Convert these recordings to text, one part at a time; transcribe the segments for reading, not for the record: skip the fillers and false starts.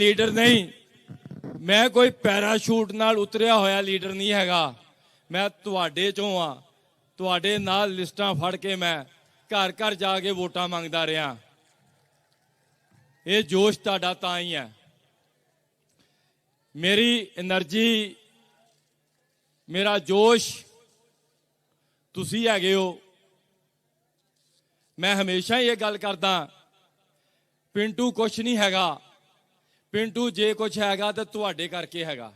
Leader नहीं, मैं कोई पैराशूट नाल उतरिया होया लीडर नहीं हैगा। मैं तुहाडे चों आ, तुहाडे नाल लिस्टां फड़ के मैं घर घर जाके वोटां मंगदा रहा। ये जोश तुहाडा तां ही है। मेरी एनर्जी, मेरा जोश तुसी हैगे हो। मैं हमेशा ये गल करदा, पिंटू कुछ नहीं हैगा, पिंटू जे कुछ हैगा तो तुहाडे करके हैगा।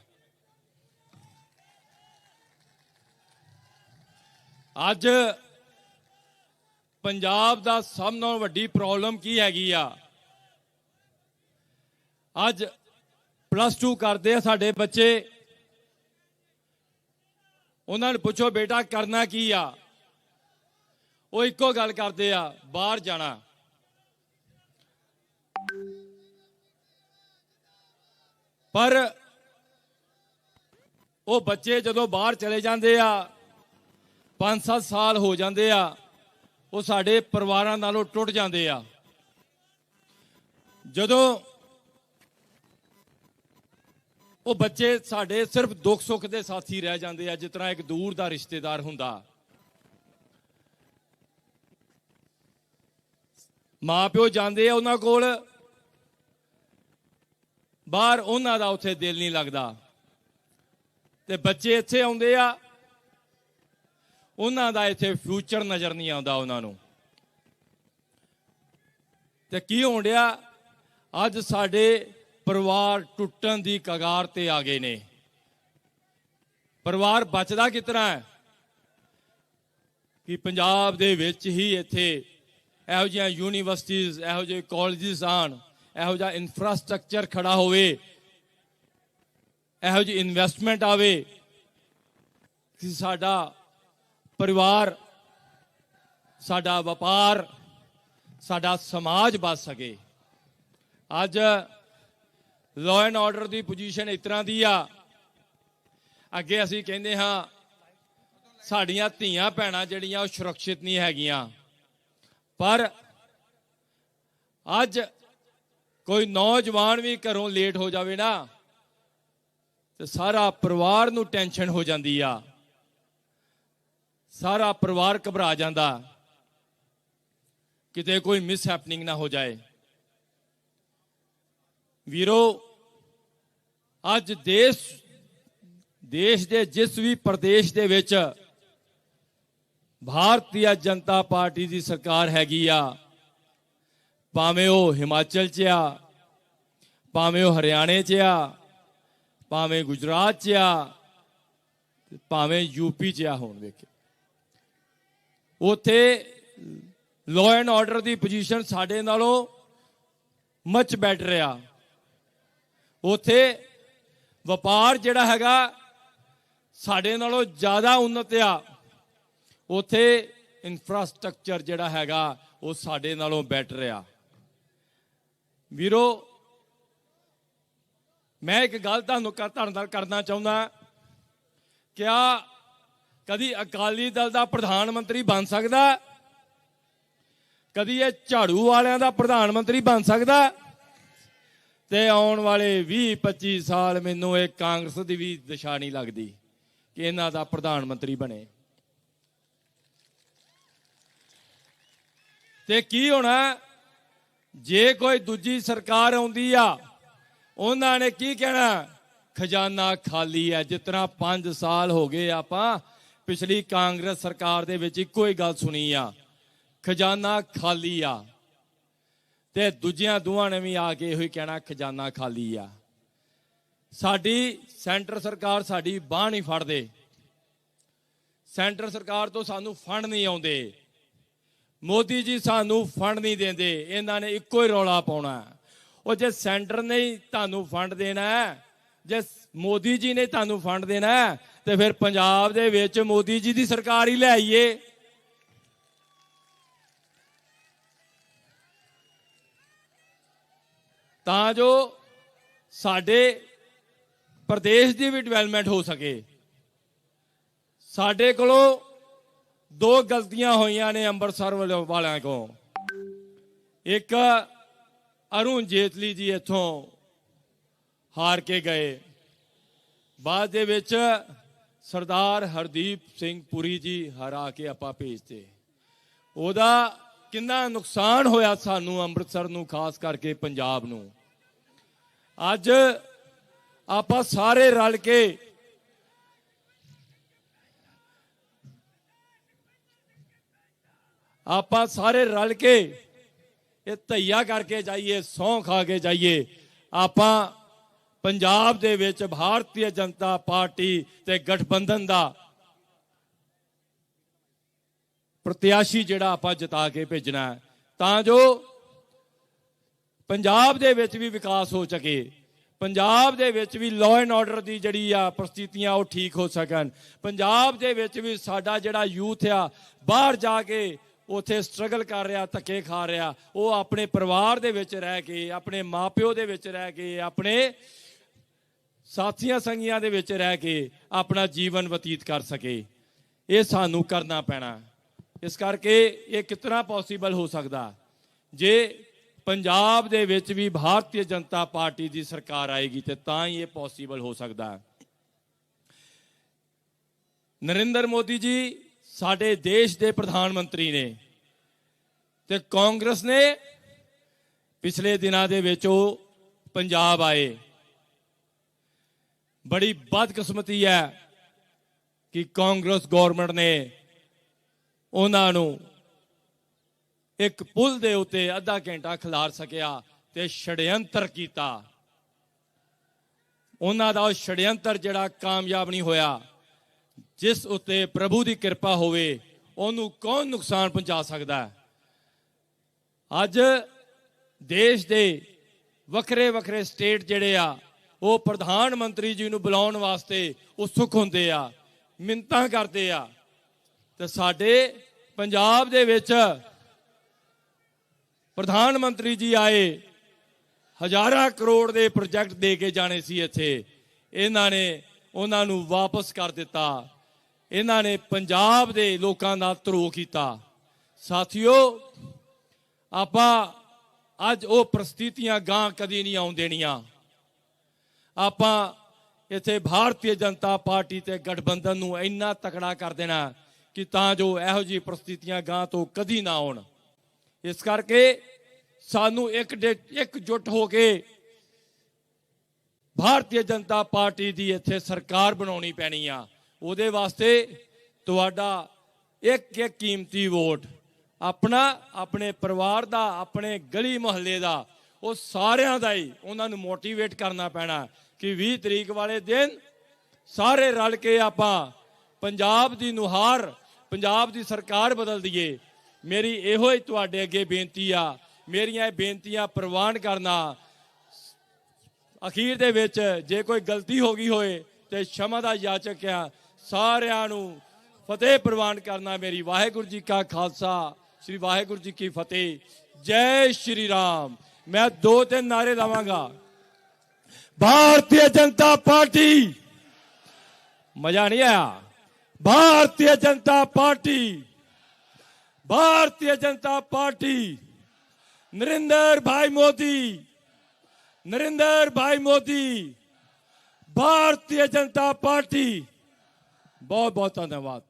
अज पंजाब दा सब नालों वड्डी प्रॉब्लम की हैगी आ। अज +2 करते हैं साडे बच्चे, उन्होंने पुछो बेटा करना की आ, वो इको गल करते आ, बाहर जाना। पर वो बच्चे जदों बाहर चले जाते आ, 5-7 साल हो जाते आ, वो साडे परिवारां नालों टुट जाते आ। जदों वो बच्चे साडे सिर्फ दुख सुख के साथी रह जाते हैं, जिस तरह एक दूर का रिश्तेदार हुंदा। माँ प्यो जाते हैं उन्हां कोल, बाहर उन्हां दा उत्थे दिल नहीं लगता, ते बच्चे इत्थे आउंदे आ, उन्हां दा इत्थे फ्यूचर नज़र नहीं आता उन्हां नूं। ते की होण डिया, अज साडे परिवार टुटन की कगार ते आ गए ने। परिवार बचदा किस तरह है कि पंजाब दे विच ही इत्थे इहो जिहियां यूनीवर्सिटीज़, इहो जिहे कॉलेजिस आन, इहो जिहा इंफ्रास्ट्रक्चर खड़ा होवे, इहो जी इन्वेस्टमेंट आवे कि साडा परिवार, साडा व्यापार, साडा समाज बच सके। अज लॉ एंड ऑर्डर की पोजीशन इस तरह की आ, अगे असीं कहंदे हां साड़ियां धीआं भैणां जिहड़ियां ओह सुरक्षित नहीं हैगियां, पर अज कोई नौजवान भी घरों लेट हो जावे ना तो सारा परिवार नूं टेंशन हो जाती आ, सारा परिवार घबरा जाता किते कोई मिसहैपनिंग ना हो जाए। वीरो, अज देश के जिस भी प्रदेश दे विच भारतीय जनता पार्टी की सरकार हैगी आ, भावें वो हिमाचल च आ, भावें वो हरियाणे च आ, भावें गुजरात च आ, भावें यूपी च आ, होण वेखे उत्थे लॉ एंड ऑर्डर की पोजीशन साडे नालों मच बैटर आ। उत्थे व्यापार जिहड़ा हैगा साडे नालों ज़्यादा उन्नत आ। उत्थे इंफ्रास्ट्रक्चर जिहड़ा हैगा वो साडे नालों बैटर आ। वीरो, मैं एक गल तुहानूं करना चाहुंदा, क्या कदी अकाली दल का प्रधानमंत्री बन सकदा? कदी ये झाड़ू वालियां दा प्रधानमंत्री बन सकदा? ते आउण वाले 20-25 साल मैनूं एक कांग्रेस की भी दिशा नहीं लगती कि इन्हां दा प्रधानमंत्री बने। ते की होना जे कोई दूजी सरकार आउंदी आ, उन्हां ने की कहना, खजाना खाली है। जिस तरह 5 साल हो गए आपां पिछली कांग्रेस सरकार दे विच इक्को ही गल सुनी आ, खजाना खाली आ। ते दूजियां दोवां ने भी आके इहो ही कहना खजाना खाली आ। साडी सेंटर सरकार साडी बांह नहीं फड़दे, सेंटर सरकार तो सानू फंड नहीं आउंदे, मोदी जी सानू फंड नहीं देंदे। इन्हां ने इक्को ही रौला पाउणा, ਉਹ ਜੇ ਸੈਂਟਰ ਨੇ ਤੁਹਾਨੂੰ ਫੰਡ ਦੇਣਾ ਹੈ, ਜੇ ਮੋਦੀ ਜੀ ਨੇ ਤੁਹਾਨੂੰ ਫੰਡ ਦੇਣਾ ਹੈ ਤੇ ਫਿਰ ਪੰਜਾਬ ਦੇ ਵਿੱਚ ਮੋਦੀ ਜੀ ਦੀ ਸਰਕਾਰ ਹੀ ਲੈ ਆਈਏ। ਤਾਂ ਜੋ ਸਾਡੇ ਪ੍ਰਦੇਸ਼ ਦੀ ਵੀ ਡਿਵੈਲਪਮੈਂਟ ਹੋ ਸਕੇ। ਸਾਡੇ ਕੋਲੋਂ ਦੋ ਗਲਤੀਆਂ ਹੋਈਆਂ ਨੇ ਅੰਮ੍ਰਿਤਸਰ ਵਾਲਿਆਂ ਕੋਲ। ਇੱਕ अरुण जेतली जी इथों ਹਾਰ ਕੇ ਗਏ। ਬਾਅਦ ਦੇ ਵਿੱਚ ਸਰਦਾਰ ਹਰਦੀਪ ਸਿੰਘ ਪੁਰੀ ਜੀ ਹਰਾ ਕੇ ਆਪਾਂ ਭੇਜਤੇ। ਉਹਦਾ ਕਿੰਨਾ ਨੁਕਸਾਨ ਹੋਇਆ ਸਾਨੂੰ ਅੰਮ੍ਰਿਤਸਰ ਨੂੰ, ਖਾਸ ਕਰਕੇ ਪੰਜਾਬ ਨੂੰ। ਅੱਜ ਆਪਾਂ ਸਾਰੇ ਰਲ ਕੇ ਇਹ ਧਈਆ ਕਰਕੇ ਜਾਈਏ, ਸਹੁੰ ਖਾ ਕੇ ਜਾਈਏ। ਆਪਾਂ ਪੰਜਾਬ ਦੇ ਵਿੱਚ ਭਾਰਤੀ ਜਨਤਾ ਪਾਰਟੀ ਤੇ ਗਠਬੰਧਨ ਦਾ ਪ੍ਰਤਿਆਸ਼ੀ ਜਿਹੜਾ ਆਪਾਂ ਜਿਤਾ ਕੇ ਭੇਜਣਾ, ਤਾਂ ਜੋ ਪੰਜਾਬ ਦੇ ਵਿੱਚ ਵੀ ਵਿਕਾਸ ਹੋ ਸਕੇ, ਪੰਜਾਬ ਦੇ ਵਿੱਚ ਵੀ ਲਾਅ ਐਂਡ ਆਰਡਰ ਦੀ ਜਿਹੜੀ ਆ ਪ੍ਰਸਥਿਤੀਆਂ ਉਹ ਠੀਕ ਹੋ ਸਕਣ, ਪੰਜਾਬ ਦੇ ਵਿੱਚ ਵੀ ਸਾਡਾ ਜਿਹੜਾ ਯੂਥ ਆ ਬਾਹਰ ਜਾ ਕੇ ਉੱਥੇ ਸਟਰਗਲ ਕਰ ਰਿਹਾ, ਧੱਕੇ ਖਾ ਰਿਹਾ, ਉਹ ਆਪਣੇ ਪਰਿਵਾਰ ਦੇ ਵਿੱਚ ਰਹਿ ਕੇ, ਆਪਣੇ ਮਾਪਿਓ ਦੇ ਵਿੱਚ ਰਹਿ ਕੇ, ਆਪਣੇ ਸਾਥੀਆਂ ਸੰਗੀਆਂ ਦੇ ਵਿੱਚ ਰਹਿ ਕੇ ਆਪਣਾ ਜੀਵਨ ਬਤੀਤ ਕਰ ਸਕੇ। ਇਹ ਸਾਨੂੰ ਕਰਨਾ ਪੈਣਾ। ਇਸ ਕਰਕੇ ਇਹ ਕਿਤਨਾ ਪੋਸੀਬਲ ਹੋ ਸਕਦਾ ਜੇ ਪੰਜਾਬ ਦੇ ਵਿੱਚ ਵੀ ਭਾਰਤੀ ਜਨਤਾ ਪਾਰਟੀ ਦੀ ਸਰਕਾਰ ਆਏਗੀ, ਤੇ ਤਾਂ ਹੀ ਇਹ ਪੋਸੀਬਲ ਹੋ ਸਕਦਾ। ਨਰਿੰਦਰ ਮੋਦੀ ਜੀ ਸਾਡੇ ਦੇਸ਼ ਦੇ ਪ੍ਰਧਾਨ ਮੰਤਰੀ ਨੇ, ਤੇ ਕਾਂਗਰਸ ਨੇ ਪਿਛਲੇ ਦਿਨਾਂ ਦੇ ਵਿੱਚ ਉਹ ਪੰਜਾਬ ਆਏ। ਬੜੀ ਬਦਕਿਸਮਤੀ ਹੈ ਕਿ ਕਾਂਗਰਸ ਗਵਰਨਮੈਂਟ ਨੇ ਉਹਨਾਂ ਨੂੰ ਇੱਕ ਪੁਲ ਦੇ ਉੱਤੇ ਅੱਧਾ ਘੰਟਾ ਖਿਲਾਰ ਸਕਿਆ ਤੇ ਛੜਯੰਤਰ ਕੀਤਾ। ਉਹਨਾਂ ਦਾ ਉਹ ਛੜਯੰਤਰ ਜਿਹੜਾ ਕਾਮਯਾਬ ਨਹੀਂ ਹੋਇਆ। ਜਿਸ ਉੱਤੇ ਪ੍ਰਭੂ ਦੀ ਕਿਰਪਾ ਹੋਵੇ ਉਹਨੂੰ ਕੌਣ ਨੁਕਸਾਨ ਪਹੁੰਚਾ ਸਕਦਾ ਹੈ। ਅੱਜ ਦੇਸ਼ ਦੇ ਵੱਖਰੇ ਵੱਖਰੇ ਸਟੇਟ ਜਿਹੜੇ ਆ ਉਹ ਪ੍ਰਧਾਨ ਮੰਤਰੀ ਜੀ ਨੂੰ ਬੁਲਾਉਣ ਵਾਸਤੇ ਉਤਸੁਕ ਹੁੰਦੇ ਆ, ਮਿੰਨਤਾਂ ਕਰਦੇ ਆ, ਤੇ ਸਾਡੇ ਪੰਜਾਬ ਦੇ ਵਿੱਚ ਪ੍ਰਧਾਨ ਮੰਤਰੀ ਜੀ ਆਏ, ਹਜ਼ਾਰਾਂ ਕਰੋੜ ਦੇ ਪ੍ਰੋਜੈਕਟ ਦੇ ਕੇ ਜਾਣੇ ਸੀ ਇੱਥੇ, ਇਹਨਾਂ ਨੇ ਉਹਨਾਂ ਨੂੰ ਵਾਪਸ ਕਰ ਦਿੱਤਾ। ਇਹਨਾਂ ਨੇ ਪੰਜਾਬ ਦੇ ਲੋਕਾਂ ਦਾ ਧਰੋਹ ਕੀਤਾ। ਸਾਥੀਓ, ਆਪਾਂ ਅੱਜ ਉਹ ਪ੍ਰਸਥਿਤੀਆਂ ਗਾਂ ਕਦੀ ਨਹੀਂ ਆਉਣ ਦੇਣੀਆਂ। ਆਪਾਂ ਇੱਥੇ ਭਾਰਤੀ ਜਨਤਾ ਪਾਰਟੀ ਤੇ ਗਠਬੰਧਨ ਨੂੰ ਇੰਨਾ ਤਕੜਾ ਕਰ ਦੇਣਾ ਕਿ ਤਾਂ ਜੋ ਇਹੋ ਜਿਹੀ ਪ੍ਰਸਥਿਤੀਆਂ ਗਾਂ ਤੋਂ ਕਦੀ ਨਾ ਆਉਣ। ਇਸ ਕਰਕੇ ਸਾਨੂੰ ਇਕਜੁੱਟ ਹੋ ਕੇ ਭਾਰਤੀ ਜਨਤਾ ਪਾਰਟੀ ਦੀ ਇੱਥੇ ਸਰਕਾਰ ਬਣਾਉਣੀ ਪੈਣੀ ਆ। ਉਹਦੇ ਵਾਸਤੇ ਤੁਹਾਡਾ ਇੱਕ ਇੱਕ ਕੀਮਤੀ ਵੋਟ, ਆਪਣਾ, ਆਪਣੇ ਪਰਿਵਾਰ ਦਾ, ਆਪਣੇ ਗਲੀ ਮੁਹੱਲੇ ਦਾ, ਉਹ ਸਾਰਿਆਂ ਦਾ ਹੀ ਉਹਨਾਂ ਨੂੰ ਮੋਟੀਵੇਟ ਕਰਨਾ ਪੈਣਾ ਕਿ 20 ਤਰੀਕ ਵਾਲੇ ਦਿਨ ਸਾਰੇ ਰਲ ਕੇ ਆਪਾਂ ਪੰਜਾਬ ਦੀ ਨੁਹਾਰ, ਪੰਜਾਬ ਦੀ ਸਰਕਾਰ ਬਦਲ ਦਈਏ। ਮੇਰੀ ਇਹੋ ਹੀ ਤੁਹਾਡੇ ਅੱਗੇ ਬੇਨਤੀ ਆ। ਮੇਰੀਆਂ ਇਹ ਬੇਨਤੀਆਂ ਪ੍ਰਵਾਨ ਕਰਨਾ। ਅਖੀਰ ਦੇ ਵਿੱਚ ਜੇ ਕੋਈ ਗਲਤੀ ਹੋ ਗਈ ਹੋਏ ਤੇ क्षमा ਦਾ ਯਾਚਕ ਆ। ਸਾਰਿਆਂ ਨੂੰ ਫਤਿਹ ਪ੍ਰਵਾਨ ਕਰਨਾ। ਮੇਰੀ ਵਾਹਿਗੁਰੂ ਜੀ ਕਾ ਖਾਲਸਾ, श्री वाहेगुरु जी की फतेह। जय श्री राम। मैं 2-3 नारे लावांगा। भारतीय जनता पार्टी, मजा नहीं आया? भारतीय जनता पार्टी, भारतीय जनता पार्टी, नरेंद्र भाई मोदी, नरेंद्र भाई मोदी, भारतीय जनता पार्टी। बहुत बहुत धन्यवाद।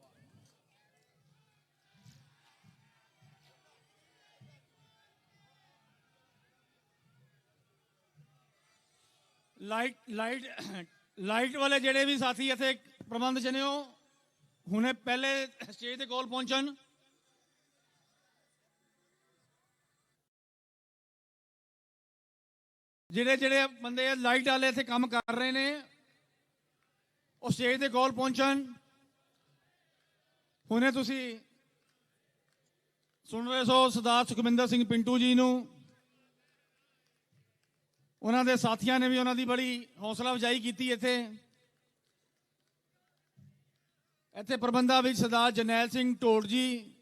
ਲਾਈਟ ਵਾਲੇ ਜਿਹੜੇ ਵੀ ਸਾਥੀ ਇੱਥੇ ਪ੍ਰਬੰਧ ਚ ਨੇ ਉਹ ਹੁਣੇ ਪਹਿਲੇ ਸਟੇਜ ਦੇ ਕੋਲ ਪਹੁੰਚਣ। ਜਿਹੜੇ ਬੰਦੇ ਲਾਈਟ ਵਾਲੇ ਇੱਥੇ ਕੰਮ ਕਰ ਰਹੇ ਨੇ ਉਹ ਸਟੇਜ ਦੇ ਕੋਲ ਪਹੁੰਚਣ। ਹੁਣੇ ਤੁਸੀਂ ਸੁਣ ਰਹੇ ਸੋ ਸਰਦਾਰ ਸੁਖਵਿੰਦਰ ਸਿੰਘ ਪਿੰਟੂ ਜੀ ਨੂੰ, ਉਹਨਾਂ ਦੇ ਸਾਥੀਆਂ ਨੇ ਵੀ ਉਹਨਾਂ ਦੀ ਬੜੀ ਹੌਸਲਾ ਅਫਜ਼ਾਈ ਕੀਤੀ। ਇੱਥੇ ਪ੍ਰਬੰਧਾਂ ਵਿੱਚ ਸਰਦਾਰ ਜਰਨੈਲ ਸਿੰਘ ਢੋੜ ਜੀ,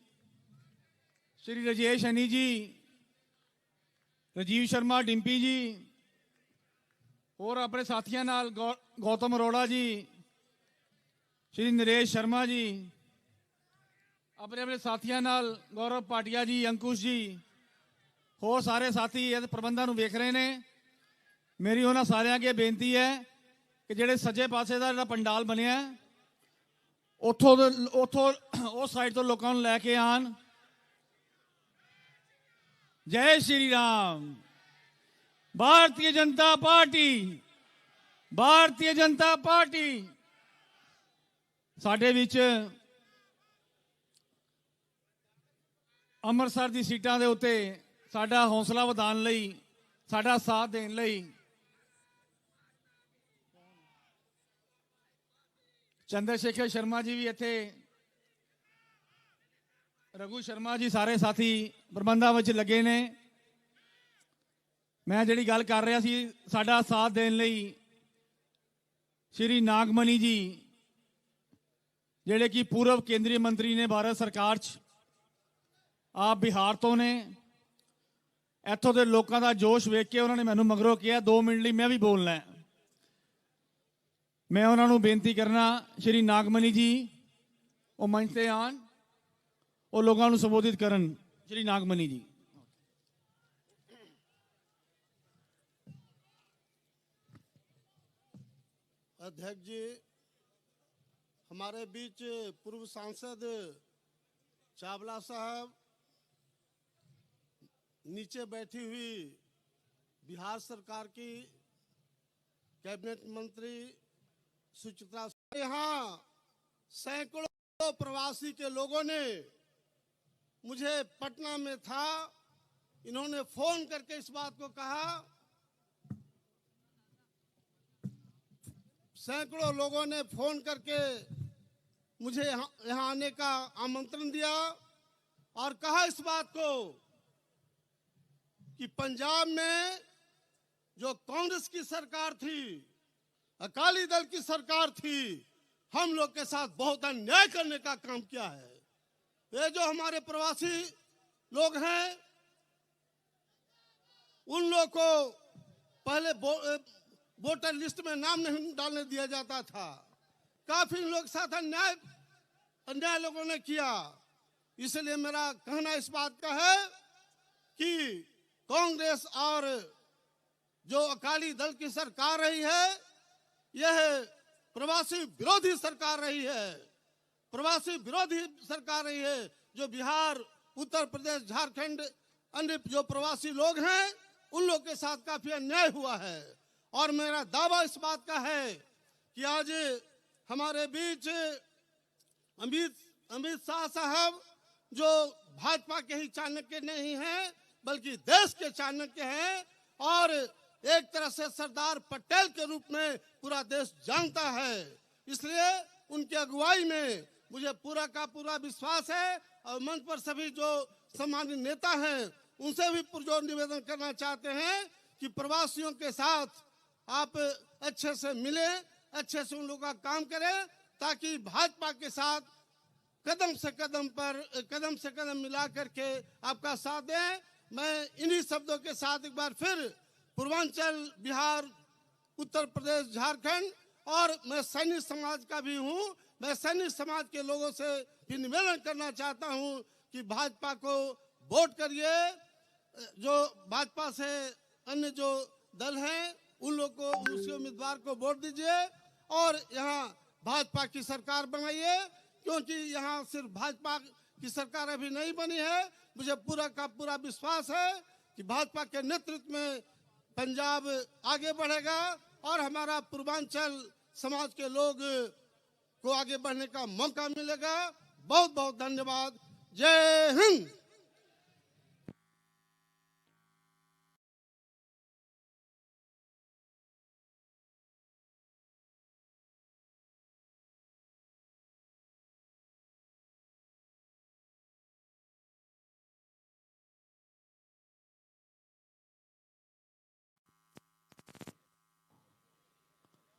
ਸ਼੍ਰੀ ਰਜੇਸ਼ ਹਨੀ ਜੀ, ਰਾਜੀਵ ਸ਼ਰਮਾ ਡਿੰਪੀ ਜੀ, ਹੋਰ ਆਪਣੇ ਸਾਥੀਆਂ ਨਾਲ ਗੌਤਮ ਅਰੋੜਾ ਜੀ, ਸ਼੍ਰੀ ਨਰੇਸ਼ ਸ਼ਰਮਾ ਜੀ, ਆਪਣੇ ਸਾਥੀਆਂ ਨਾਲ ਗੌਰਵ ਭਾਟੀਆ ਜੀ, ਅੰਕੁਸ਼ ਜੀ, ਹੋਰ ਸਾਰੇ ਸਾਥੀ ਇਹ ਪ੍ਰਬੰਧਾਂ ਨੂੰ ਵੇਖ ਰਹੇ ਨੇ। ਮੇਰੀ ਉਹਨਾਂ ਸਾਰਿਆਂ ਅੱਗੇ ਬੇਨਤੀ ਹੈ ਕਿ ਜਿਹੜੇ ਸੱਜੇ ਪਾਸੇ ਦਾ ਜਿਹੜਾ ਪੰਡਾਲ ਬਣਿਆ ਉੱਥੋਂ ਉਸ ਸਾਈਡ ਤੋਂ ਲੋਕਾਂ ਨੂੰ ਲੈ ਕੇ ਆਣ। ਜੈ ਸ਼੍ਰੀ ਰਾਮ। Bharatiya Janata party, Bharatiya Janata party. ਸਾਡੇ ਵਿੱਚ ਅੰਮ੍ਰਿਤਸਰ ਦੀ ਸੀਟਾਂ ਦੇ ਉੱਤੇ ਸਾਡਾ ਹੌਸਲਾ ਵਧਾਉਣ ਲਈ, ਸਾਡਾ ਸਾਥ ਦੇਣ ਲਈ ਚੰਦਰਸ਼ੇਖਰ ਸ਼ਰਮਾ ਜੀ ਵੀ ਇੱਥੇ, ਰਘੂ ਸ਼ਰਮਾ ਜੀ, ਸਾਰੇ ਸਾਥੀ ਪ੍ਰਬੰਧਾਂ ਵਿੱਚ ਲੱਗੇ ਨੇ। ਮੈਂ ਜਿਹੜੀ ਗੱਲ ਕਰ ਰਿਹਾ ਸੀ, ਸਾਡਾ ਸਾਥ ਦੇਣ ਲਈ ਸ਼੍ਰੀ ਨਾਗਮਣੀ ਜੀ, ਜਿਹੜੇ ਕਿ ਪੂਰਵ ਕੇਂਦਰੀ ਮੰਤਰੀ ਨੇ ਭਾਰਤ ਸਰਕਾਰ 'ਚ, ਆਪ ਬਿਹਾਰ ਤੋਂ ਨੇ। ਇੱਥੋਂ ਦੇ ਲੋਕਾਂ ਦਾ ਜੋਸ਼ ਵੇਖ ਕੇ ਉਹਨਾਂ ਨੇ ਮੈਨੂੰ ਮਗਰੋਂ ਕਿਹਾ 2 ਮਿੰਟ ਲਈ ਮੈਂ ਵੀ ਬੋਲਣਾ ਹੈ। ਮੈਂ ਉਹਨਾਂ ਨੂੰ ਬੇਨਤੀ ਕਰਨਾ, ਸ਼੍ਰੀ ਨਾਗਮਣੀ ਜੀ ਉਹ ਮੰਚ ਤੇ ਆਣ, ਉਹ ਲੋਕਾਂ ਨੂੰ ਸੰਬੋਧਿਤ ਕਰਨ। ਸ਼੍ਰੀ ਨਾਗਮਣੀ ਜੀ। अध्यक्ष जी, हमारे बीच पूर्व सांसद चावला साहब, नीचे बैठी हुई बिहार सरकार की कैबिनेट मंत्री सुचित्रा, यहाँ सैकड़ों प्रवासी के लोगों ने, मुझे पटना में था, इन्होंने फोन करके इस बात को कहा, सैकड़ों लोगों ने फोन करके मुझे यहाँ आने का आमंत्रण दिया और कहा इस बात को कि पंजाब में जो कांग्रेस की सरकार थी, अकाली दल की सरकार थी, हम लोग के साथ बहुत अन्याय करने का काम किया है। ये जो हमारे प्रवासी लोग हैं, उन लोग को पहले वोटर लिस्ट में नाम नहीं डालने दिया जाता था। काफी लोग साथ अन्याय लोगों ने किया। इसलिए मेरा कहना इस बात का है कि कांग्रेस और जो अकाली दल की सरकार रही है, यह प्रवासी विरोधी सरकार रही है। प्रवासी विरोधी सरकार रही है। जो बिहार, उत्तर प्रदेश, झारखंड, अन्य जो प्रवासी लोग हैं, उन लोग के साथ काफी अन्याय हुआ है। और मेरा दावा इस बात का है कि आज हमारे बीच अमित शाह साहब, जो भाजपा के ही चाणक्य नहीं हैं बल्कि देश के चाणक्य हैं, और एक तरह से सरदार पटेल के रूप में पूरा देश जानता है। इसलिए उनकी अगुवाई में मुझे पूरा का पूरा विश्वास है। और मंच पर सभी जो सम्मानित नेता हैं, उनसे भी पुरजोर निवेदन करना चाहते हैं कि प्रवासियों के साथ आप अच्छे से मिले, अच्छे से उन लोगों का काम करें, ताकि भाजपा के साथ कदम से कदम मिला करके आपका साथ दें। मैं इन्हीं शब्दों के साथ एक बार फिर पूर्वांचल, बिहार, उत्तर प्रदेश, झारखंड, और मैं सैनिक समाज का भी हूं, मैं सैनिक समाज के लोगों से भी निवेदन करना चाहता हूं कि भाजपा को वोट करिए। जो भाजपा से अन्य जो दल हैं, उन लोग को, उसके उम्मीदवार को वोट दीजिए और यहाँ भाजपा की सरकार बनाइए। क्योंकि यहाँ सिर्फ भाजपा की सरकार अभी नहीं बनी है, मुझे पूरा का पूरा विश्वास है कि भाजपा के नेतृत्व में पंजाब आगे बढ़ेगा और हमारा पूर्वांचल समाज के लोग को आगे बढ़ने का मौका मिलेगा। बहुत बहुत धन्यवाद। जय हिंद।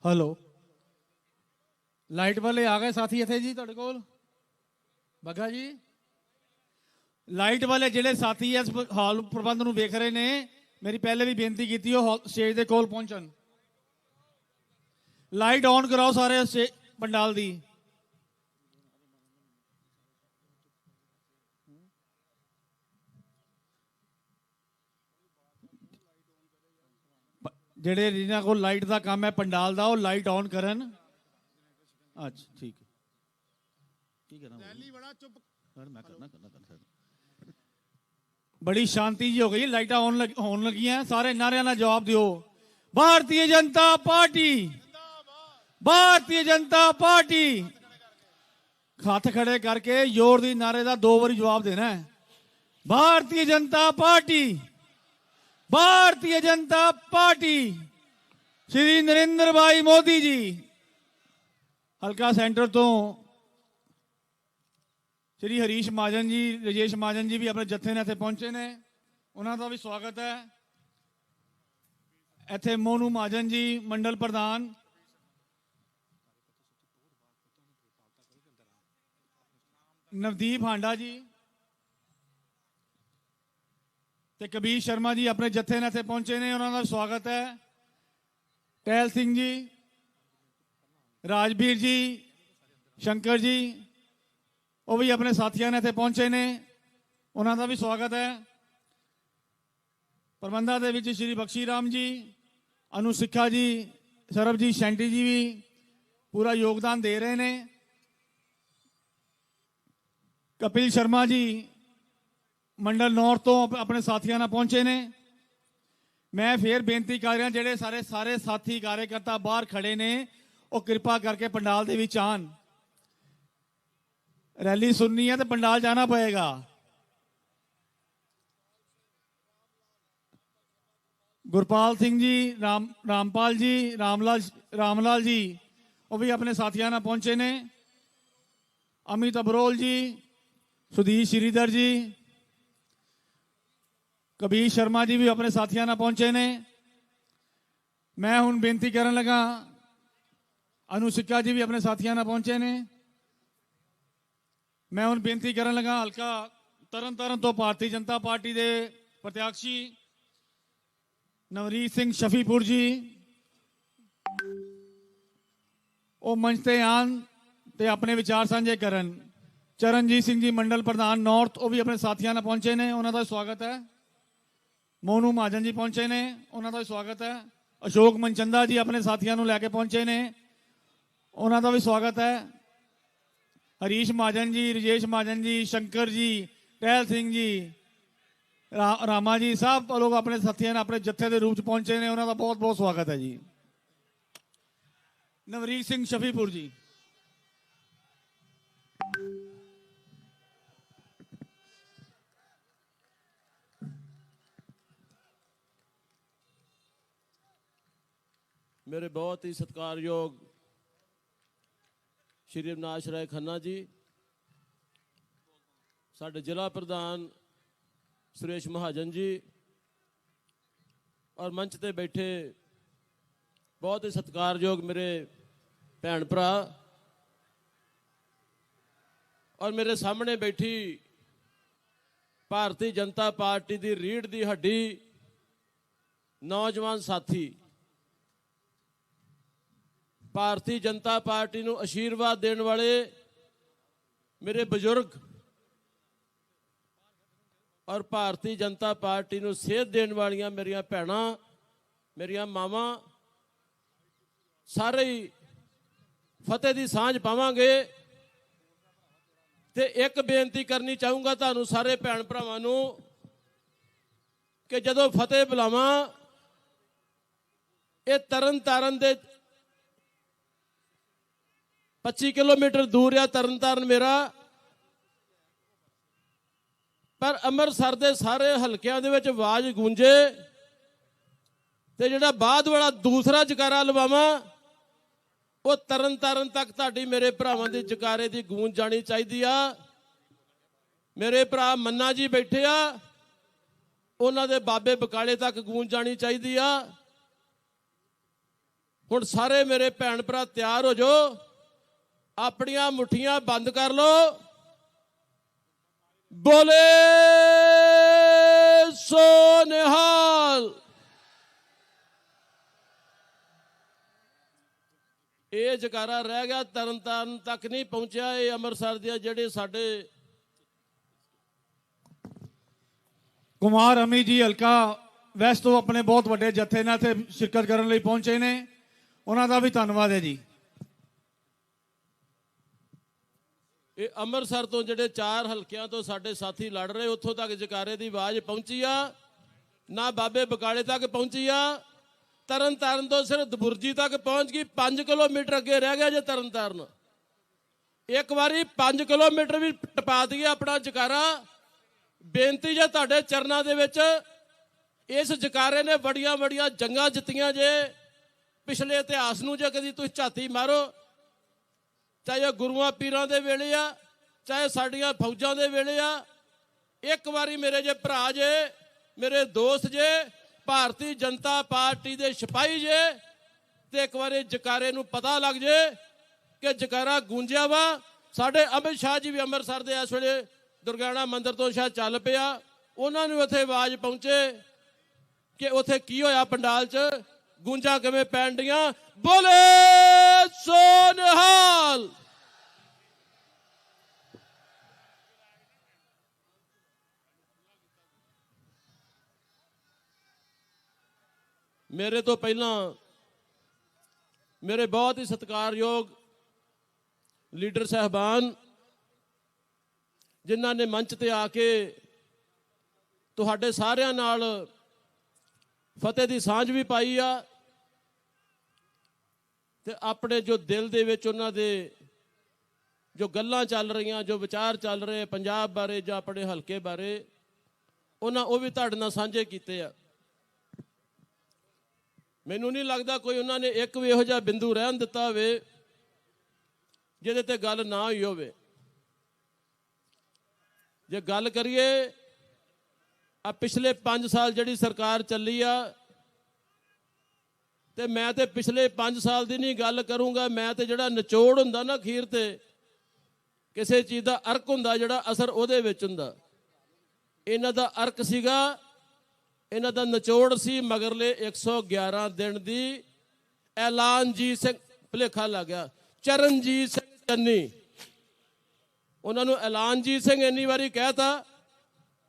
हेलो, लाइट वाले आ गए साथी इत्थे जी तुहाडे कोल? बग्गा जी, लाइट वाले जिहड़े साथी इस हाल प्रबंध नूं वेख रहे ने, मेरी पहले भी बेनती की थी स्टेज के कोल पहुंचन। लाइट ऑन कराओ सारे पंडाल दी। ਜਿਹੜੇ ਜਿਨ੍ਹਾਂ ਕੋਲ ਲਾਈਟ ਦਾ ਕੰਮ ਹੈ ਪੰਡਾਲ ਦਾ, ਉਹ ਲਾਈਟ ਔਨ ਕਰਨ। ਅੱਛਾ ਠੀਕ ਹੈ, ਕੀ ਕਰਾਂ ਰੈਲੀ ਬੜਾ ਚੁੱਪ ਮੈਂ ਕਰਨਾ ਬੜੀ ਸ਼ਾਂਤੀ ਜੀ ਹੋ ਗਈ, ਲਾਈਟਾਂ ਹੋਣ ਲੱਗੀਆਂ, ਸਾਰੇ ਨਾਰਿਆਂ ਨਾਲ ਜਵਾਬ ਦਿਓ। Bharatiya Janata party, Bharatiya Janata party. ਹੱਥ ਖੜੇ ਕਰਕੇ ਜ਼ੋਰ ਦੀ ਨਾਰੇ ਦਾ 2 ਵਾਰੀ ਜਵਾਬ ਦੇਣਾ ਹੈ। Bharatiya Janata party, Bharatiya Janata party. श्री नरेंद्र भाई मोदी जी हल्का सेंटर तो श्री हरीश महाजन जी, राजेश महाजन जी भी अपने जत्थे ने इत्थे पहुंचे ने, उन्हां दा भी स्वागत है। इत्थे मोनू महाजन जी मंडल प्रधान, नवदीप हांडा जी ते कबीर शर्मा जी अपने जत्थे ने इत्थे पहुंचे ने, उन्हां दा स्वागत है। टहल सिंह जी, राजवीर जी, शंकर जी, वो भी अपने साथियों ने इत्थे पहुंचे ने, उन्हां दा भी स्वागत है। प्रबंधा दे विच श्री बख्शी राम जी, अनु सिक्खा जी, सरब जी, शैंटी जी भी पूरा योगदान दे रहे हैं। कपिल शर्मा जी मंडल नॉर्थ तो अपने साथियों ने पहुंचे ने। मैं फिर बेनती कर रहा, जेडे सारे साथी कार्यकर्ता बाहर खड़े ने, वो कृपा करके पंडाल दे विच आन। रैली सुननी है तो पंडाल जाना पड़ेगा। गुरपाल सिंह जी, रामपाल जी, रामलाल जी, वो भी अपने साथियों ने पहुंचे ने। अमित अबरोल जी, सुधीर श्रीधर जी, कबीर शर्मा जी भी अपने साथियों ने पहुंचे ने। मैं हुण बेनती करन लगा, अनु सिक्का जी भी अपने साथियों ने पहुंचे ने। मैं हुण बेनती करन लगा हल्का तरन तारण तो भारतीय जनता पार्टी के प्रत्याशी नवरीत सिंह शफीपुर जी, वो मंच ते आन ते अपने विचार साझे करन। चरणजीत सिंह जी मंडल प्रधान नॉर्थ, वो भी अपने साथियों ने पहुंचे ने, उन्हों का स्वागत है। मोनू महाजन जी पहुंचे ने, उन्हों का भी स्वागत है। अशोक मनचंदा जी अपने साथियों को लैके पहुंचे ने, उन्हों का भी स्वागत है। हरीश महाजन जी, राजेश महाजन जी, शंकर जी, टहल सिंह जी, रामा जी, सब लोग अपने साथियों ने अपने जत्थे के रूप में पहुंचे ने, उन्हों का बहुत बहुत स्वागत है जी। नवरीत सिंह शफीपुर जी। मेरे बहुत ही सत्कारयोग श्री अविनाश राय खन्ना जी, साडे जिला प्रधान सुरेश महाजन जी, और मंच ते बैठे बहुत ही सत्कारयोग मेरे भैन भरा, और मेरे सामने बैठी भारतीय जनता पार्टी की रीढ़ की हड्डी नौजवान साथी, भारतीय जनता पार्टी को आशीर्वाद देने वाले मेरे बुजुर्ग, और भारतीय जनता पार्टी को सेध देने वालियां मेरिया भैनां, मेरिया मावां, सारे ही फतेह की सांझ पावांगे। ते एक बेनती करनी चाहूँगा तुहानूं सारे भैन भरावां नूं कि जदों फतेह बुलावां, ये तरन तारण दे 25 किलोमीटर दूर है तरन तारण मेरा, पर अमृतसर के सारे हल्कियां दे विच आवाज गूंजे ते जिहड़ा बाद वाला दूसरा जकारा लवावां, वो तरन तारण तक तुहाडी मेरे भरावां दी जकारे दी गूंज जानी चाहिदी आ। मेरे भरा मन्ना जी बैठे आ, उन्हां दे बाबे बकाले तक गूंज जानी चाहिदी आ। हुण सारे मेरे भैन भरा तैयार हो जाओ, अपनियां मुठियां बंद कर लो। बोले सो निहाल। ये जकारा रह गया, तरन तारण तक नहीं पहुंचा। ये अमृतसर दे जेडे साडे कुमार अमी जी हल्का ਵੈਸਟ ਤੋਂ ਆਪਣੇ ਬਹੁਤ ਵੱਡੇ ਜਥੇ ਨਾਲ ਇੱਥੇ ਸ਼ਿਰਕਤ ਕਰਨ ਲਈ ਪਹੁੰਚੇ ਨੇ, ਉਹਨਾਂ ਦਾ ਵੀ ਧੰਨਵਾਦ ਹੈ ਜੀ। ਇਹ ਅੰਮ੍ਰਿਤਸਰ ਤੋਂ ਜਿਹੜੇ 4 ਹਲਕਿਆਂ ਤੋਂ ਸਾਡੇ ਸਾਥੀ ਲੜ ਰਹੇ, ਉੱਥੋਂ ਤੱਕ ਜਕਾਰੇ ਦੀ ਆਵਾਜ਼ ਪਹੁੰਚੀ ਆ, ਨਾ ਬਾਬੇ ਬਕਾਲੇ ਤੱਕ ਪਹੁੰਚੀ ਆ। ਤਰਨ ਤਾਰਨ ਤੋਂ ਸਿਰਫ ਦਬੁਰਜੀ ਤੱਕ ਪਹੁੰਚ ਗਈ, 5 ਕਿਲੋਮੀਟਰ ਅੱਗੇ ਰਹਿ ਗਿਆ ਜੇ ਤਰਨ ਤਾਰਨ। ਇੱਕ ਵਾਰੀ 5 ਕਿਲੋਮੀਟਰ ਵੀ ਟਪਾ ਦਈਏ ਆਪਣਾ ਜਕਾਰਾ। ਬੇਨਤੀ ਜੇ ਤੁਹਾਡੇ ਚਰਨਾਂ ਦੇ ਵਿੱਚ, ਇਸ ਜਕਾਰੇ ਨੇ ਬੜੀਆਂ ਬੜੀਆਂ ਜੰਗਾਂ ਜਿੱਤੀਆਂ ਜੇ। ਪਿਛਲੇ ਇਤਿਹਾਸ ਨੂੰ ਜੇ ਕਦੀ ਤੁਸੀਂ ਝਾਤੀ ਮਾਰੋ, ਚਾਹੇ ਗੁਰੂਆਂ ਪੀਰਾਂ ਦੇ ਵੇਲੇ ਆ, ਚਾਹੇ ਸਾਡੀਆਂ ਫੌਜਾਂ ਦੇ ਵੇਲੇ ਆ, ਇੱਕ ਵਾਰੀ ਮੇਰੇ ਜੇ ਭਰਾ ਜੇ, ਮੇਰੇ ਦੋਸਤ ਜੇ, ਭਾਰਤੀ ਜਨਤਾ ਪਾਰਟੀ ਦੇ ਸਿਪਾਹੀ ਜੇ, ਤੇ ਇੱਕ ਵਾਰੀ ਜਕਾਰੇ ਨੂੰ ਪਤਾ ਲੱਗ ਜੇ ਕਿ ਜਕਾਰਾ ਗੂੰਜਿਆ ਵਾ। ਸਾਡੇ ਅਮਿਤ ਸ਼ਾਹ ਜੀ ਵੀ ਅੰਮ੍ਰਿਤਸਰ ਦੇ ਇਸ ਵੇਲੇ ਦੁਰਗਿਆਣਾ ਮੰਦਿਰ ਤੋਂ ਸ਼ਾਇਦ ਚੱਲ ਪਿਆ, ਉਹਨਾਂ ਨੂੰ ਉੱਥੇ ਆਵਾਜ਼ ਪਹੁੰਚੇ ਕਿ ਉੱਥੇ ਕੀ ਹੋਇਆ ਪੰਡਾਲ 'ਚ, ਗੂੰਜਾਂ ਕਿਵੇਂ ਪੈਣ ਡੀਆਂ। ਬੋਲੇ ਸੋ ਨਿਹਾਲ। ਮੇਰੇ ਤੋਂ ਪਹਿਲਾਂ ਮੇਰੇ ਬਹੁਤ ਹੀ ਸਤਿਕਾਰਯੋਗ ਲੀਡਰ ਸਾਹਿਬਾਨ, ਜਿਨ੍ਹਾਂ ਨੇ ਮੰਚ ਤੇ ਆ ਕੇ ਤੁਹਾਡੇ ਸਾਰਿਆਂ ਨਾਲ ਫਤਿਹ ਦੀ ਸਾਂਝ ਵੀ ਪਾਈ ਆ, ਤੇ ਆਪਣੇ ਜੋ ਦਿਲ ਦੇ ਵਿੱਚ ਉਹਨਾਂ ਦੇ ਜੋ ਗੱਲਾਂ ਚੱਲ ਰਹੀਆਂ, ਜੋ ਵਿਚਾਰ ਚੱਲ ਰਹੇ ਪੰਜਾਬ ਬਾਰੇ ਜਾਂ ਆਪਣੇ ਹਲਕੇ ਬਾਰੇ, ਉਹ ਵੀ ਤੁਹਾਡੇ ਨਾਲ ਸਾਂਝੇ ਕੀਤੇ ਆ। ਮੈਨੂੰ ਨਹੀਂ ਲੱਗਦਾ ਕੋਈ ਉਹਨਾਂ ਨੇ ਇੱਕ ਵੀ ਇਹੋ ਜਿਹਾ ਬਿੰਦੂ ਰਹਿਣ ਦਿੱਤਾ ਹੋਵੇ ਜਿਹਦੇ ਤੇ ਗੱਲ ਨਾ ਹੋਈ ਹੋਵੇ। ਜੇ ਗੱਲ ਕਰੀਏ ਆ ਪਿਛਲੇ 5 ਸਾਲ ਜਿਹੜੀ ਸਰਕਾਰ ਚੱਲੀ ਆ, ਤੇ ਮੈਂ ਤੇ ਪਿਛਲੇ 5 ਸਾਲ ਦੀ ਨਹੀਂ ਗੱਲ ਕਰੂੰਗਾ, ਮੈਂ ਤੇ ਜਿਹੜਾ ਨਿਚੋੜ ਹੁੰਦਾ ਨਾ ਅਖੀਰ ਤੇ, ਕਿਸੇ ਚੀਜ਼ ਦਾ ਅਰਕ ਹੁੰਦਾ, ਜਿਹੜਾ ਅਸਰ ਉਹਦੇ ਵਿੱਚ ਹੁੰਦਾ। ਇਹਨਾਂ ਦਾ ਅਰਕ ਸੀਗਾ, ਇਹਨਾਂ ਦਾ ਨਿਚੋੜ ਸੀ ਮਗਰਲੇ 111 ਦਿਨ ਦੀ ਐਲਾਨਜੀਤ ਸਿੰਘ, ਭੁਲੇਖਾ ਲੱਗ ਗਿਆ, ਚਰਨਜੀਤ ਸਿੰਘ ਚੰਨੀ। ਉਹਨਾਂ ਨੂੰ ਐਲਾਨਜੀਤ ਸਿੰਘ ਇੰਨੀ ਵਾਰੀ ਕਹਿਤਾ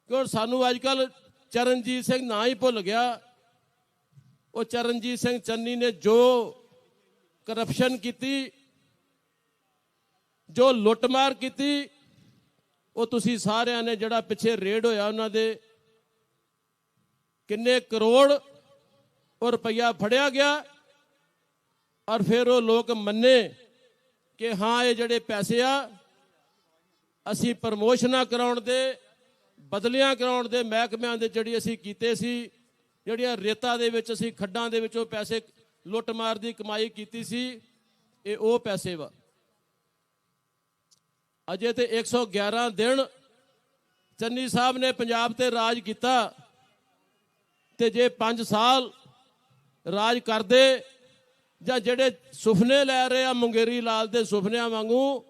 ਕਿ ਸਾਨੂੰ ਅੱਜ ਕੱਲ੍ਹ ਚਰਨਜੀਤ ਸਿੰਘ ਨਾਂ ਹੀ ਭੁੱਲ ਗਿਆ। ਉਹ ਚਰਨਜੀਤ ਸਿੰਘ ਚੰਨੀ ਨੇ ਜੋ ਕਰਪਸ਼ਨ ਕੀਤੀ, ਜੋ ਲੁੱਟਮਾਰ ਕੀਤੀ, ਉਹ ਤੁਸੀਂ ਸਾਰਿਆਂ ਨੇ, ਜਿਹੜਾ ਪਿੱਛੇ ਰੇਡ ਹੋਇਆ ਉਹਨਾਂ ਦੇ ਕਿੰਨੇ ਕਰੋੜ ਉਹ ਰੁਪਈਆ ਫੜਿਆ ਗਿਆ, ਔਰ ਫਿਰ ਉਹ ਲੋਕ ਮੰਨੇ ਕਿ ਹਾਂ ਇਹ ਜਿਹੜੇ ਪੈਸੇ ਆ ਅਸੀਂ ਪ੍ਰਮੋਸ਼ਨਾਂ ਕਰਾਉਣ ਦੇ, ਬਦਲੀਆਂ ਕਰਾਉਣ ਦੇ ਮਹਿਕਮਿਆਂ ਦੇ ਜਿਹੜੀ ਅਸੀਂ ਕੀਤੇ ਸੀ, ਜਿਹੜੀਆਂ ਰੇਤਾਂ ਦੇ ਵਿੱਚ ਅਸੀਂ ਖੱਡਾਂ ਦੇ ਵਿੱਚੋਂ ਪੈਸੇ ਲੁੱਟਮਾਰ ਦੀ ਕਮਾਈ ਕੀਤੀ ਸੀ, ਇਹ ਉਹ ਪੈਸੇ ਵਾ। ਅਜੇ ਤੇ 111 ਦਿਨ ਚੰਨੀ ਸਾਹਿਬ ਨੇ ਪੰਜਾਬ ਤੇ ਰਾਜ ਕੀਤਾ, ਤੇ ਜੇ 5 ਸਾਲ ਰਾਜ ਕਰਦੇ, ਜਾਂ ਜਿਹੜੇ ਸੁਪਨੇ ਲੈ ਰਹੇ ਆ ਮੁੰਗੇਰੀ ਲਾਲ ਦੇ ਸੁਪਨਿਆਂ ਵਾਂਗੂ,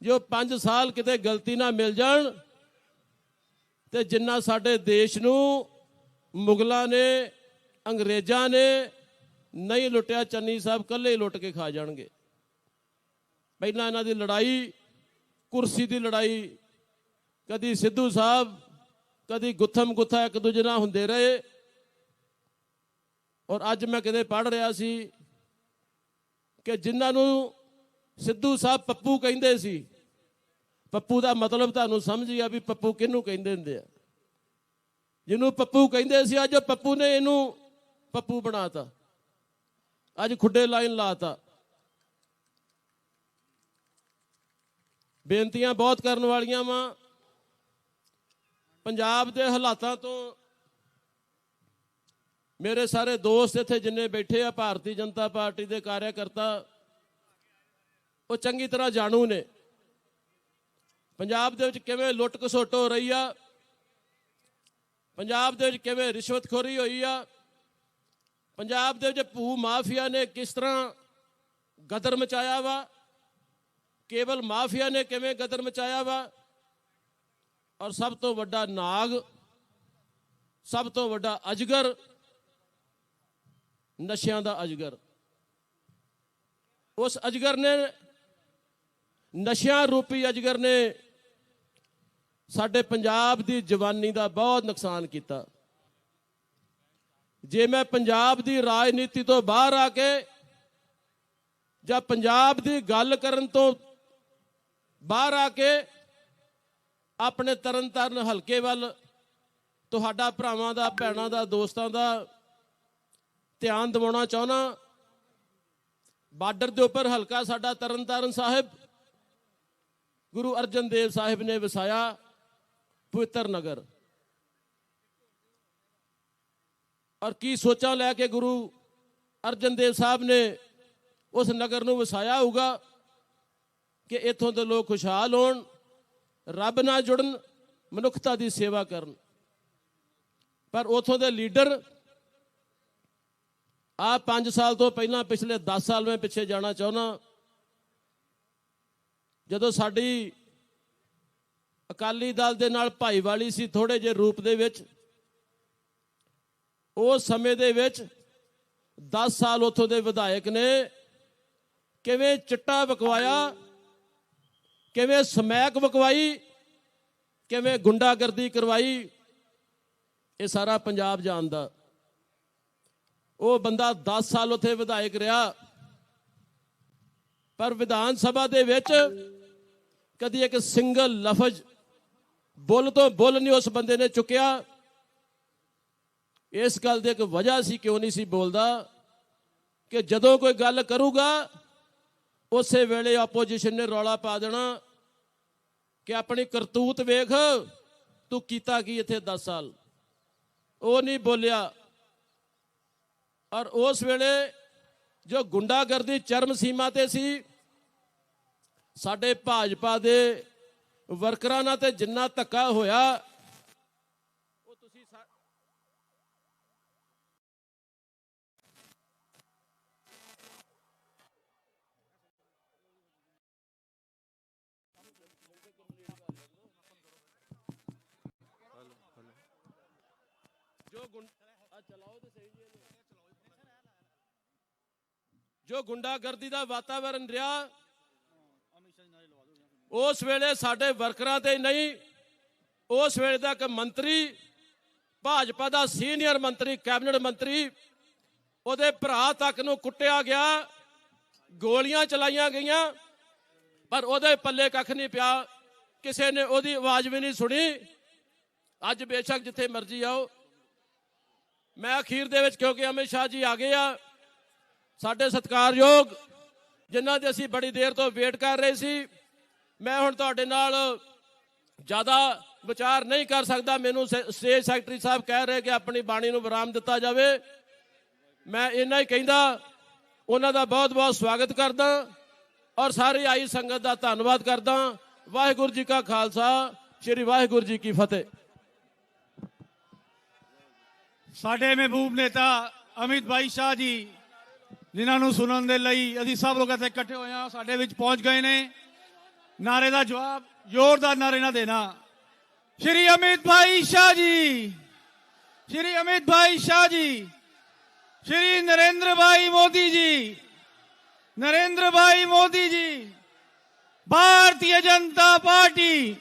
ਜੋ 5 ਸਾਲ ਕਿਤੇ ਗਲਤੀ ਨਾ ਮਿਲ ਜਾਣ, ਤੇ ਜਿੰਨਾ ਸਾਡੇ ਦੇਸ਼ ਨੂੰ ਮੁਗਲਾਂ ਨੇ, ਅੰਗਰੇਜ਼ਾਂ ਨੇ ਨਹੀਂ ਲੁੱਟਿਆ, ਚੰਨੀ ਸਾਹਿਬ ਇਕੱਲੇ ਹੀ ਲੁੱਟ ਕੇ ਖਾ ਜਾਣਗੇ। ਪਹਿਲਾਂ ਇਹਨਾਂ ਦੀ ਲੜਾਈ, ਕੁਰਸੀ ਦੀ ਲੜਾਈ, ਕਦੀ ਸਿੱਧੂ ਸਾਹਿਬ, ਕਦੀ ਗੁੱਥਮ ਗੁੱਥਾ ਇੱਕ ਦੂਜੇ ਨਾਲ ਹੁੰਦੇ ਰਹੇ। ਔਰ ਅੱਜ ਮੈਂ ਕਿਤੇ ਪੜ੍ਹ ਰਿਹਾ ਸੀ ਕਿ ਜਿਨ੍ਹਾਂ ਨੂੰ ਸਿੱਧੂ ਸਾਹਿਬ ਪੱਪੂ ਕਹਿੰਦੇ ਸੀ, ਪੱਪੂ ਦਾ ਮਤਲਬ ਤੁਹਾਨੂੰ ਸਮਝ ਗਿਆ ਵੀ ਪੱਪੂ ਕਿਹਨੂੰ ਕਹਿੰਦੇ ਹੁੰਦੇ ਆ। ਜਿਹਨੂੰ ਪੱਪੂ ਕਹਿੰਦੇ ਸੀ, ਅੱਜ ਪੱਪੂ ਨੇ ਇਹਨੂੰ ਪੱਪੂ ਬਣਾਤਾ, ਅੱਜ ਖੁੱਡੇ ਲਾਈਨ ਲਾਤਾ। ਬੇਨਤੀਆਂ ਬਹੁਤ ਕਰਨ ਵਾਲੀਆਂ ਵਾ। ਪੰਜਾਬ ਦੇ ਹਾਲਾਤਾਂ ਤੋਂ ਮੇਰੇ ਸਾਰੇ ਦੋਸਤ ਇੱਥੇ ਜਿੰਨੇ ਬੈਠੇ ਆ, ਭਾਰਤੀ ਜਨਤਾ ਪਾਰਟੀ ਦੇ ਕਾਰਿਆਕਰਤਾ, ਉਹ ਚੰਗੀ ਤਰ੍ਹਾਂ ਜਾਣੂ ਨੇ। ਪੰਜਾਬ ਦੇ ਵਿੱਚ ਕਿਵੇਂ ਲੁੱਟ ਖਸੁੱਟ ਹੋ ਰਹੀ ਆ, ਪੰਜਾਬ ਦੇ ਵਿੱਚ ਕਿਵੇਂ ਰਿਸ਼ਵਤਖੋਰੀ ਹੋਈ ਆ, ਪੰਜਾਬ ਦੇ ਵਿੱਚ ਭੂ ਮਾਫੀਆ ਨੇ ਕਿਸ ਤਰ੍ਹਾਂ ਗਦਰ ਮਚਾਇਆ ਵਾ, ਕੇਵਲ ਮਾਫੀਆ ਨੇ ਕਿਵੇਂ ਗਦਰ ਮਚਾਇਆ ਵਾ, ਔਰ ਸਭ ਤੋਂ ਵੱਡਾ ਨਾਗ, ਸਭ ਤੋਂ ਵੱਡਾ ਅਜਗਰ, ਨਸ਼ਿਆਂ ਦਾ ਅਜਗਰ। ਉਸ ਅਜਗਰ ਨੇ, ਨਸ਼ਿਆਂ ਰੂਪੀ ਅਜਗਰ ਨੇ ਸਾਡੇ ਪੰਜਾਬ ਦੀ ਜਵਾਨੀ ਦਾ ਬਹੁਤ ਨੁਕਸਾਨ ਕੀਤਾ। ਜੇ ਮੈਂ ਪੰਜਾਬ ਦੀ ਰਾਜਨੀਤੀ ਤੋਂ ਬਾਹਰ ਆ ਕੇ ਜਾਂ ਪੰਜਾਬ ਦੀ ਗੱਲ ਕਰਨ ਤੋਂ ਬਾਹਰ ਆ ਕੇ ਆਪਣੇ ਤਰਨਤਾਰਨ ਹਲਕੇ ਵੱਲ ਤੁਹਾਡਾ ਭਰਾਵਾਂ ਦਾ, ਭੈਣਾਂ ਦਾ, ਦੋਸਤਾਂ ਦਾ ਧਿਆਨ ਦਿਵਾਉਣਾ ਚਾਹੁੰਦਾ। ਬਾਰਡਰ ਦੇ ਉੱਪਰ ਹਲਕਾ ਸਾਡਾ ਤਰਨਤਾਰਨ ਸਾਹਿਬ ਗੁਰੂ ਅਰਜਨ ਦੇਵ ਸਾਹਿਬ ਨੇ ਵਸਾਇਆ ਪਵਿੱਤਰ ਨਗਰ, ਔਰ ਕੀ ਸੋਚਾਂ ਲੈ ਕੇ ਗੁਰੂ ਅਰਜਨ ਦੇਵ ਸਾਹਿਬ ਨੇ ਉਸ ਨਗਰ ਨੂੰ ਵਸਾਇਆ ਹੋਊਗਾ ਕਿ ਇੱਥੋਂ ਦੇ ਲੋਕ ਖੁਸ਼ਹਾਲ ਹੋਣ, ਰੱਬ ਨਾਲ ਜੁੜਨ, ਮਨੁੱਖਤਾ ਦੀ ਸੇਵਾ ਕਰਨ। ਪਰ ਉਥੋਂ ਦੇ ਲੀਡਰ ਆ 5 ਸਾਲ ਤੋਂ ਪਹਿਲਾਂ ਪਿਛਲੇ 10 ਸਾਲ ਮੈਂ ਪਿੱਛੇ ਜਾਣਾ ਚਾਹੁੰਦਾ, ਜਦੋਂ ਸਾਡੀ ਅਕਾਲੀ ਦਲ ਦੇ ਨਾਲ ਭਾਈਵਾਲੀ ਸੀ ਥੋੜੇ ਜਿਹੇ ਰੂਪ ਦੇ ਵਿੱਚ, ਉਸ ਸਮੇਂ ਦੇ ਵਿੱਚ 10 ਸਾਲ ਉਥੋਂ ਦੇ ਵਿਧਾਇਕ ਨੇ ਕਿਵੇਂ ਚਿੱਟਾ ਵਕਵਾਇਆ, ਕਿਵੇਂ ਸਮੈਕ ਵਕਵਾਈ, ਕਿਵੇਂ ਗੁੰਡਾਗਰਦੀ ਕਰਵਾਈ, ਇਹ ਸਾਰਾ ਪੰਜਾਬ ਜਾਣਦਾ। ਉਹ ਬੰਦਾ 10 ਸਾਲ ਉੱਥੇ ਵਿਧਾਇਕ ਰਿਹਾ, ਪਰ ਵਿਧਾਨ ਸਭਾ ਦੇ ਵਿੱਚ ਕਦੀ ਇੱਕ ਸਿੰਗਲ ਲਫ਼ਜ਼ ਬੁੱਲ ਤੋਂ ਬੁੱਲ ਨਹੀਂ ਉਸ ਬੰਦੇ ਨੇ ਚੁੱਕਿਆ। ਇਸ ਗੱਲ ਦੀ ਇੱਕ ਵਜ੍ਹਾ ਸੀ ਕਿਉਂ ਨਹੀਂ ਸੀ ਬੋਲਦਾ ਕਿ ਜਦੋਂ ਕੋਈ ਗੱਲ ਕਰੂਗਾ ਉਸੇ ਵੇਲੇ ਆਪੋਜੀਸ਼ਨ ਨੇ ਰੌਲਾ ਪਾ ਦੇਣਾ ਕਿ ਆਪਣੀ ਕਰਤੂਤ ਵੇਖ, ਤੂੰ ਕੀਤਾ ਕੀ ਇੱਥੇ 10 ਸਾਲ। ਉਹ ਨਹੀਂ ਬੋਲਿਆ। ਔਰ ਉਸ ਵੇਲੇ ਜੋ ਗੁੰਡਾਗਰਦੀ ਚਰਮ ਸੀਮਾ ਤੇ ਸੀ, ਸਾਡੇ ਭਾਜਪਾ ਦੇ ਵਰਕਰਾਂ ਨਾਲ ਤੇ ਜਿੰਨਾ ਧੱਕਾ ਹੋਇਆ, ਉਹ ਤੁਸੀਂ ਜੋ ਗੁੰਡਾਗਰਦੀ ਦਾ ਵਾਤਾਵਰਨ ਰਿਹਾ, ਉਸ ਵੇਲੇ ਸਾਡੇ ਵਰਕਰਾਂ ਤੇ ਨਹੀਂ, ਉਸ ਵੇਲੇ ਦਾ ਇੱਕ ਮੰਤਰੀ, ਭਾਜਪਾ ਦਾ ਸੀਨੀਅਰ ਮੰਤਰੀ, ਕੈਬਨਿਟ ਮੰਤਰੀ, ਉਹਦੇ ਭਰਾ ਤੱਕ ਨੂੰ ਕੁੱਟਿਆ ਗਿਆ, ਗੋਲੀਆਂ ਚਲਾਈਆਂ ਗਈਆਂ, ਪਰ ਉਹਦੇ ਪੱਲੇ ਕੱਖ ਨਹੀਂ ਪਿਆ, ਕਿਸੇ ਨੇ ਉਹਦੀ ਆਵਾਜ਼ ਵੀ ਨਹੀਂ ਸੁਣੀ। ਅੱਜ ਬੇਸ਼ੱਕ ਜਿੱਥੇ ਮਰਜ਼ੀ ਆਓ, ਮੈਂ ਅਖੀਰ ਦੇ ਵਿੱਚ, ਕਿਉਂਕਿ ਅਮਿਤ ਸ਼ਾਹ ਜੀ ਆ ਗਏ ਆ, ਸਾਡੇ ਸਤਿਕਾਰਯੋਗ, ਜਿਨ੍ਹਾਂ ਦੇ ਅਸੀਂ ਬੜੀ ਦੇਰ ਤੋਂ ਵੇਟ ਕਰ ਰਹੇ ਸੀ, ਮੈਂ ਹੁਣ ਤੁਹਾਡੇ ਨਾਲ ਜ਼ਿਆਦਾ ਵਿਚਾਰ ਨਹੀਂ ਕਰ ਸਕਦਾ। ਮੈਨੂੰ ਸਟੇਜ ਸੈਕਟਰੀ ਸਾਹਿਬ ਕਹਿ ਰਹੇ ਕਿ ਆਪਣੀ ਬਾਣੀ ਨੂੰ ਵਿਰਾਮ ਦਿੱਤਾ ਜਾਵੇ। ਮੈਂ ਇੰਨਾ ਹੀ ਕਹਿੰਦਾ, ਉਹਨਾਂ ਦਾ ਬਹੁਤ ਬਹੁਤ ਸਵਾਗਤ ਕਰਦਾ ਔਰ ਸਾਰੀ ਆਈ ਸੰਗਤ ਦਾ ਧੰਨਵਾਦ ਕਰਦਾ। ਵਾਹਿਗੁਰੂ ਜੀ ਕਾ ਖਾਲਸਾ, ਸ੍ਰੀ ਵਾਹਿਗੁਰੂ ਜੀ ਕੀ ਫਤਿਹ। ਸਾਡੇ ਮਹਿਬੂਬ ਨੇਤਾ ਅਮਿਤ ਭਾਈ ਸ਼ਾਹ ਜੀ, ਜਿਨ੍ਹਾਂ ਨੂੰ ਸੁਣਨ ਦੇ ਲਈ ਅਸੀਂ ਸਭ ਲੋਕ ਇੱਥੇ ਇਕੱਠੇ ਹੋਏ ਹਾਂ, ਸਾਡੇ ਵਿੱਚ ਪਹੁੰਚ ਗਏ ਨੇ। ਨਾਰੇ ਦਾ ਜਵਾਬ ਜ਼ੋਰਦਾਰ ਨਾਰੇ ਨਾਲ ਦੇਣਾ। ਸ਼੍ਰੀ ਅਮਿਤ ਭਾਈ ਸ਼ਾਹ ਜੀ, ਸ਼੍ਰੀ ਅਮਿਤ ਭਾਈ ਸ਼ਾਹ ਜੀ, ਸ਼੍ਰੀ ਨਰਿੰਦਰ ਭਾਈ ਮੋਦੀ ਜੀ, ਨਰਿੰਦਰ ਭਾਈ ਮੋਦੀ ਜੀ, ਭਾਰਤੀ ਜਨਤਾ ਪਾਰਟੀ।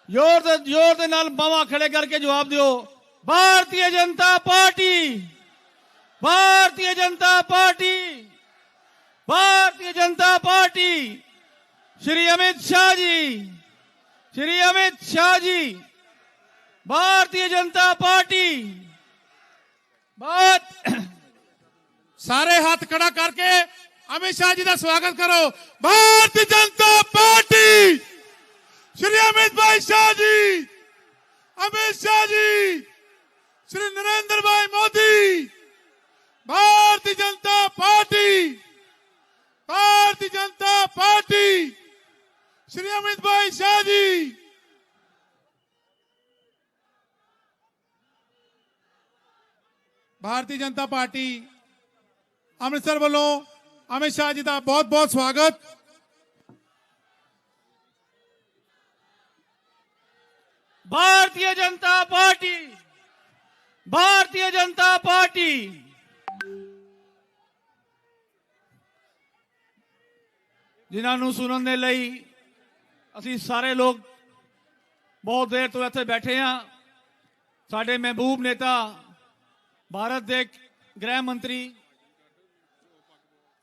ਜ਼ੋਰ ਦੇ ਨਾਲ ਬਾਹਾਂ ਖੜੇ ਕਰਕੇ ਜਵਾਬ ਦਿਓ। Bharatiya Janata party, Bharatiya Janata party, Bharatiya Janata party. Shri Amit Shah ji, Shri Amit Shah ji, Bharatiya Janata party. बात सारे हाथ खड़ा करके अमित शाह जी का स्वागत करो। भारतीय जनता पार्टी, श्री अमित भाई शाह जी, अमित शाह जी, श्री नरेंद्र भाई मोदी, भारतीय जनता पार्टी, भारतीय जनता पार्टी, श्री अमित भाई शाह जी। भारतीय जनता पार्टी अमृतसर वालों अमित शाह जी का बहुत बहुत स्वागत। Bharatiya Janata party, Bharatiya Janata party. जिन्हां नूं सुनन दे लई असीं सारे लोग बहुत देर तो इत्थे बैठे हाँ। साडे महबूब नेता ਭਾਰਤ ਦੇ ਗ੍ਰਹਿ ਮੰਤਰੀ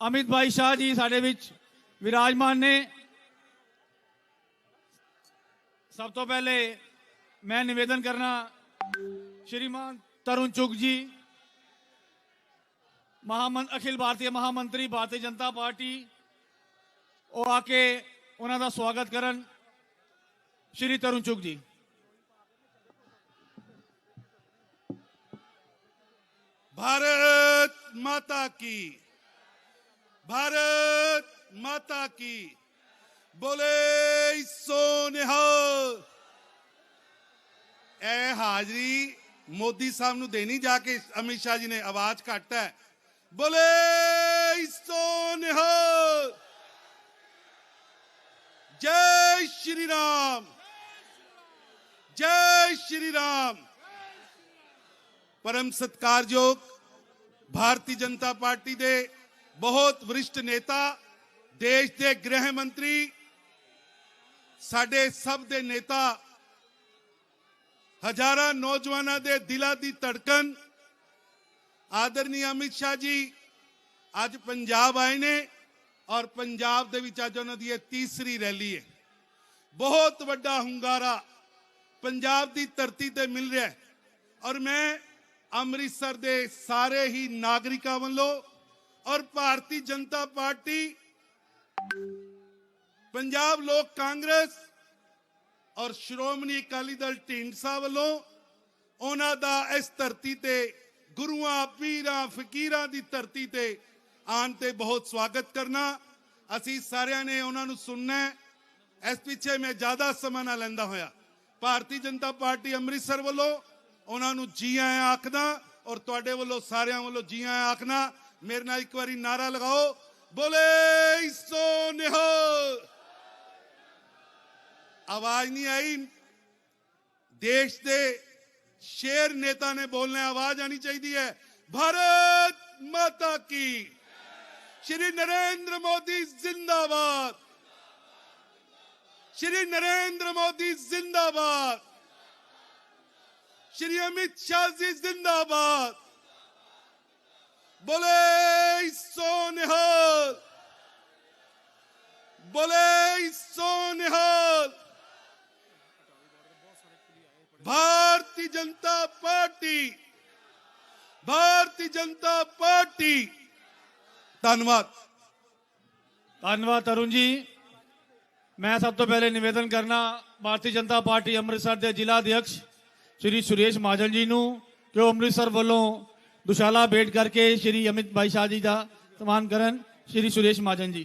ਅਮਿਤ ਭਾਈ ਸ਼ਾਹ ਜੀ ਸਾਡੇ ਵਿੱਚ ਵਿਰਾਜਮਾਨ ਨੇ। ਸਭ ਤੋਂ ਪਹਿਲੇ मैं निवेदन करना श्रीमान तरुण चुग जी अखिल भारतीय महामंत्री भारतीय जनता पार्टी वो आके उन्हों का स्वागत करन। श्री तरुण चुग जी। भारत माता की, भारत माता की, बोले सो निहाल। ए हाजरी मोदी साहब ਨੂੰ ਦੇਣੀ ਜਾ ਕੇ ਅਮਿਤ ਸ਼ਾਹ ਜੀ ਨੇ ਆਵਾਜ਼ ਘੱਟ ਹੈ। बोले सो निहाल। जय श्री राम, जय श्री राम। परम सत्कारयोग भारतीय जनता पार्टी दे बहुत वरिष्ठ नेता, देश के गृह मंत्री, साडे सब दे नेता, हजारां नौजवानों दे दिलां दी धड़कन आदरणीय अमित शाह जी अज पंजाब आए ने और पंजाब दे विच अज उन्हां दी तीसरी रैली है। बहुत वड्डा हुंगारा पंजाब दी धरती ते मिल रहा है और मैं अमृतसर दे सारे ही नागरिकों वालों और भारतीय जनता पार्टी, पंजाब लोक कांग्रेस और श्रोमणी अकाली दल ढींडसा वालों उन्हां दा इस धरती ते गुरुआं पीरां फकीरां दी धरती ते आन ते बहुत स्वागत करना। असी सारियां ने उन्हां नूं सुनना है। इस पिछे मैं ज्यादा समा ना लैंदा होया भारतीय जनता पार्टी अमृतसर वालों उन्हां नूं जी आया आखना और तुहाडे वालों सारियां वालों जी आया आखना। मेरे नाल एक बारी नारा लगाओ, बोले सो निहाल। आवाज नहीं आई, देश के शेर नेता ने बोलने आवाज आनी चाहिए है। भारत माता की, श्री नरेंद्र मोदी जिंदाबाद, श्री नरेंद्र मोदी जिंदाबाद, श्री अमित शाह जी जिंदाबाद। बोले सो निहाल, बोले सो निहाल। Bharatiya Janata party, Bharatiya Janata party. धन्यवाद। धन्यवाद तरुण जी। मैं सब तो पहले निवेदन करना भारतीय जनता पार्टी अमृतसर के जिला अध्यक्ष श्री सुरेश महाजन जी नूं कि वो अमृतसर वालों दुशाला भेंट करके श्री अमित भाई शाह जी का सम्मान करन। श्री सुरेश महाजन जी।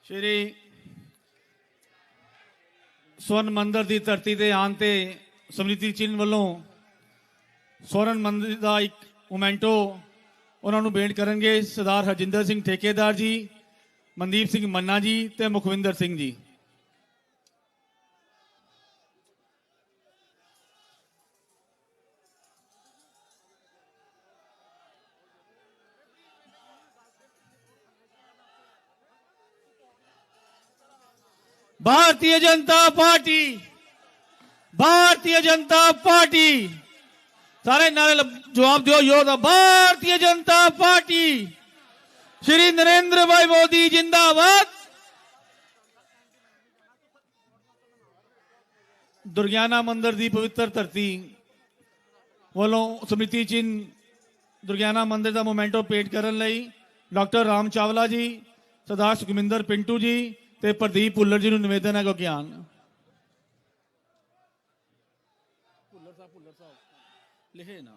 श्री स्वर्ण मंदिर की धरती से आन ते समृति चिन्ह वालों स्वर्ण मंदिर का एक मोमेंटो उन्होंने भेंट करेंगे सरदार हरजिंदर सिंह ठेकेदार जी, मनदीप सिंह मन्ना जी ते मुखविंदर सिंह जी। Bharatiya Janata party, Bharatiya Janata party. सारे नारे जवाब दो योद्धा। भारतीय जनता पार्टी, श्री नरेंद्र भाई मोदी जिंदाबाद। दुर्गियाना मंदिर की पवित्र धरती वालों स्मृति चिन्ह दुर्गियाना मंदिर का मोमेंटो भेंट करने लई डॉक्टर राम चावला जी, सरदार सुखमिंदर पिंटू जी ते प्रदीप भुल्लर जी नूं निवेदन है कि ज्ञान लिखे ना।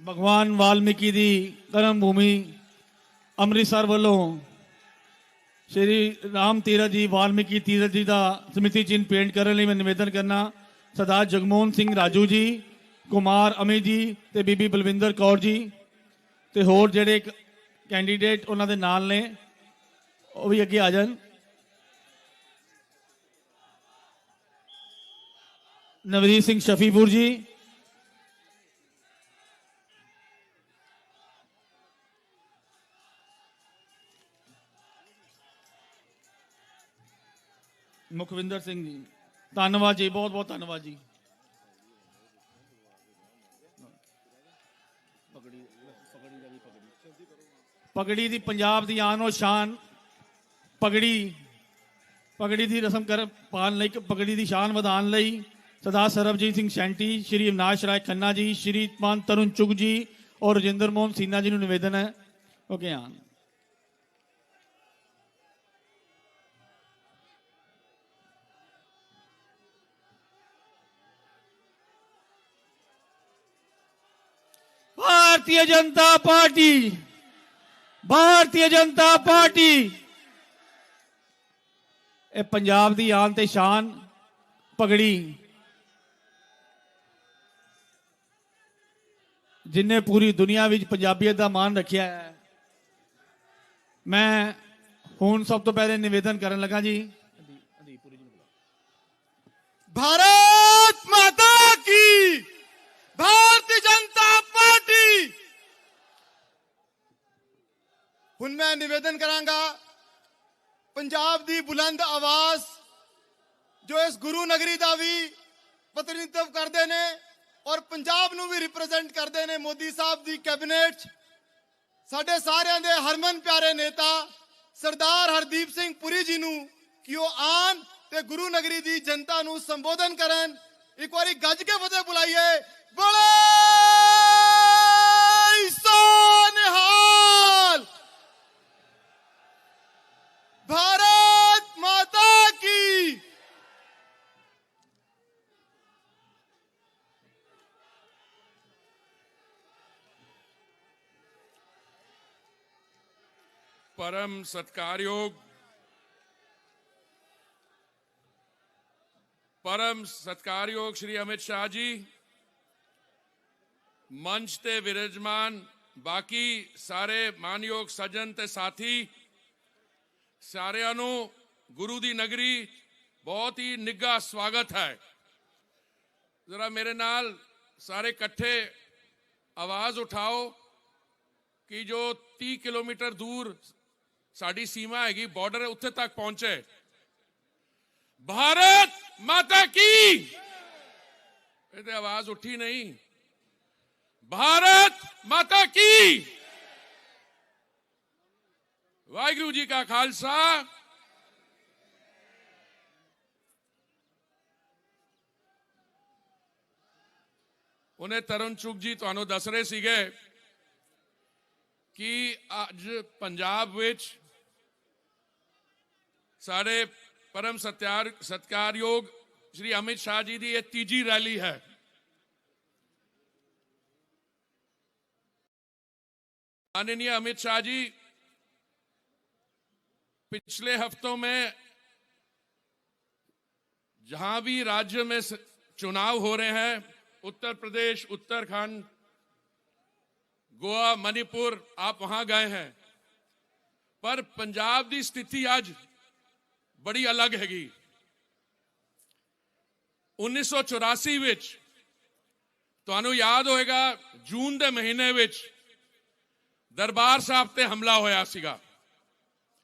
भगवान वाल्मीकि दी कर्म भूमि अमृतसर वालों श्री राम तीरथ जी वाल्मीकि तीरथ जी का स्मृति चिन्ह पेंट करने लिए मैं निवेदन करना सरदार जगमोहन सिंह राजू जी ਕੁਮਾਰ ਅਮਿਤ ਜੀ ਤੇ ਬੀबी ਬਲਵਿੰਦਰ ਕੌਰ ਜੀ ਤੇ ਹੋਰ ਜਿਹੜੇ ਕੈਂਡੀਡੇਟ ਉਹਨਾਂ ਦੇ ਨਾਲ ਨੇ ਉਹ ਵੀ ਅੱਗੇ ਆ ਜਾਣ। ਨਵਦੀਪ ਸਿੰਘ ਸ਼ਫੀਪੁਰ ਜੀ, ਮੁਖਵਿੰਦਰ ਸਿੰਘ ਜੀ, ਧੰਨਵਾਦ ਜੀ, ਬਹੁਤ ਬਹੁਤ ਧੰਨਵਾਦ ਜੀ। ਪਗੜੀ ਦੀ ਪੰਜਾਬ ਦੀ ਆਨ ਔਰ ਸ਼ਾਨ, ਪਗੜੀ ਦੀ ਰਸਮ ਪਾਉਣ ਲਈ, ਪਗੜੀ ਦੀ ਸ਼ਾਨ ਵਧਾਉਣ ਲਈ ਸਰਦਾਰ ਸਰਬਜੀਤ ਸਿੰਘ ਸੈਂਟੀ, ਸ਼੍ਰੀ ਅਵਿਨਾਸ਼ ਰਾਏ ਖੰਨਾ ਜੀ, ਸ਼੍ਰੀਮਾਨ ਤਰੁਣ ਚੁਗ ਜੀ ਔਰ ਰਜਿੰਦਰ ਮੋਹਨ ਸਿन्हा ਜੀ ਨੂੰ ਨਿਵੇਦਨ ਹੈ ਓਕੇ ਆਨ। भारतीय जनता पार्टी, भारतीय जनता पार्टी ਇਹ ਪੰਜਾਬ ਦੀ ਆਨ ਤੇ ਸ਼ਾਨ ਪਗੜੀ, ਜਿਨੇ ਪੂਰੀ ਦੁਨੀਆ ਵਿੱਚ ਪੰਜਾਬੀਅਤ ਦਾ ਮਾਣ ਰੱਖਿਆ ਹੈ। ਮੈਂ ਹੁਣ ਸਭ ਤੋਂ ਪਹਿਲੇ ਨਿਵੇਦਨ ਕਰਨ ਲੱਗਾ ਜੀ, भारत माता की, भारतीय जनता पार्टी। ਹੁਣ ਮੈਂ ਨਿਵੇਦਨ ਕਰਾਂਗਾ ਪੰਜਾਬ ਦੀ ਬੁਲੰਦ ਆਵਾਜ਼ ਜੋ ਇਸ ਗੁਰੂ ਨਗਰੀ ਦਾ ਵੀ ਪ੍ਰਤੀਨਿਧਤਵ ਕਰਦੇ ਨੇ ਔਰ ਪੰਜਾਬ ਨੂੰ ਵੀ ਰਿਪਰੈਜ਼ੈਂਟ ਕਰਦੇ ਨੇ ਮੋਦੀ ਸਾਹਿਬ ਦੀ ਕੈਬਨਿਟ 'ਚ, ਸਾਡੇ ਸਾਰਿਆਂ ਦੇ ਹਰਮਨ ਪਿਆਰੇ ਨੇਤਾ ਸਰਦਾਰ ਹਰਦੀਪ ਸਿੰਘ ਪੁਰੀ ਜੀ ਨੂੰ ਕਿ ਉਹ ਆਣ ਤੇ ਗੁਰੂ ਨਗਰੀ ਦੀ ਜਨਤਾ ਨੂੰ ਸੰਬੋਧਨ ਕਰਨ। ਇੱਕ ਵਾਰੀ ਗੱਜ ਕੇ ਫਤਿਹ ਬੁਲਾਈਏ, ਬੋਲੇ ਸੋ ਨਿਹਾਲ, भारत माता की। परम सत्कारयोग श्री अमित शाह जी, मंच ते विराजमान बाकी सारे मानयोग सज्जन ते साथी, सारिਆਂ ਨੂੰ गुरु दी नगरी बहुत ही निघा स्वागत है। जरा मेरे नाल सारे इकट्ठे आवाज उठाओ कि जो 30 किलोमीटर दूर साड़ी सीमा हैगी, बॉर्डर उत्थे तक पहुंचे। भारत माता की, ये तो आवाज उठी नहीं। भारत माता की, वाहिगुरु जी का खालसा, उन्हें तरੁਣ ਚੁਗ जी ਤੁਹਾਨੂੰ ਦੱਸ ਰਹੇ ਸੀਗੇ कि ਅੱਜ पंजाब ਵਿੱਚ ਸਾਡੇ परम सत्कारयोग श्री अमित शाह जी की यह तीजी रैली है। माननीय अमित शाह जी पिछले हफ्तों में जहां भी राज्य में चुनाव हो रहे हैं, उत्तर प्रदेश, उत्तराखंड, गोवा, मणिपुर, आप वहां गए हैं, पर पंजाब की स्थिति आज बड़ी अलग हैगी। 1984 विच तुहानू याद होएगा जून के महीने विच दरबार साहब ते हमला होया सीगा,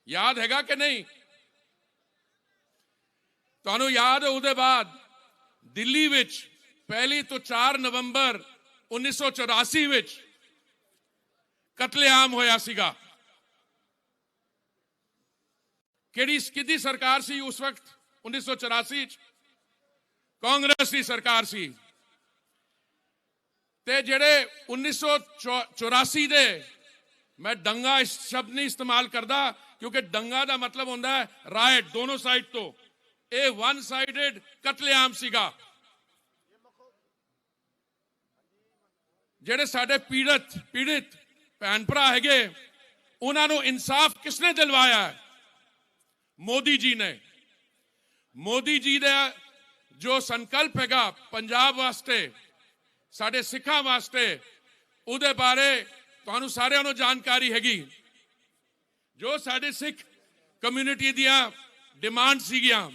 याद हैगा कि नहीं? तुहानू याद है उहदे बाद दिल्ली विच पहली तो 4 नवंबर 1984 विच कतलेआम होया सीगा। किहड़ी सरकार सी उस वक्त 1984 कांग्रेस की सरकार सी। ते जेड़े 1984 दे, मैं दंगा इस शब्द नहीं इस्तेमाल करता क्योंकि दंगा का मतलब होता है राइट, दोनों साइड तो ये वन साइडेड कतलेआम सीगा। जेड़े साडे पीड़ित भैन भरा हैगे, उन्होंने इंसाफ किसने दिलवाया है? मोदी जी ने। मोदी जी का जो संकल्प हैगा पंजाब वास्ते, ਸਾਡੇ ਸਿੱਖਾਂ ਵਾਸਤੇ ਉਹਦੇ ਬਾਰੇ ਤੁਹਾਨੂੰ ਸਾਰਿਆਂ ਨੂੰ ਜਾਣਕਾਰੀ ਹੈਗੀ। ਜੋ ਸਾਡੇ ਸਿੱਖ ਕਮਿਊਨਿਟੀ ਦੀਆਂ ਡਿਮਾਂਡ ਸੀਗੀਆਂ,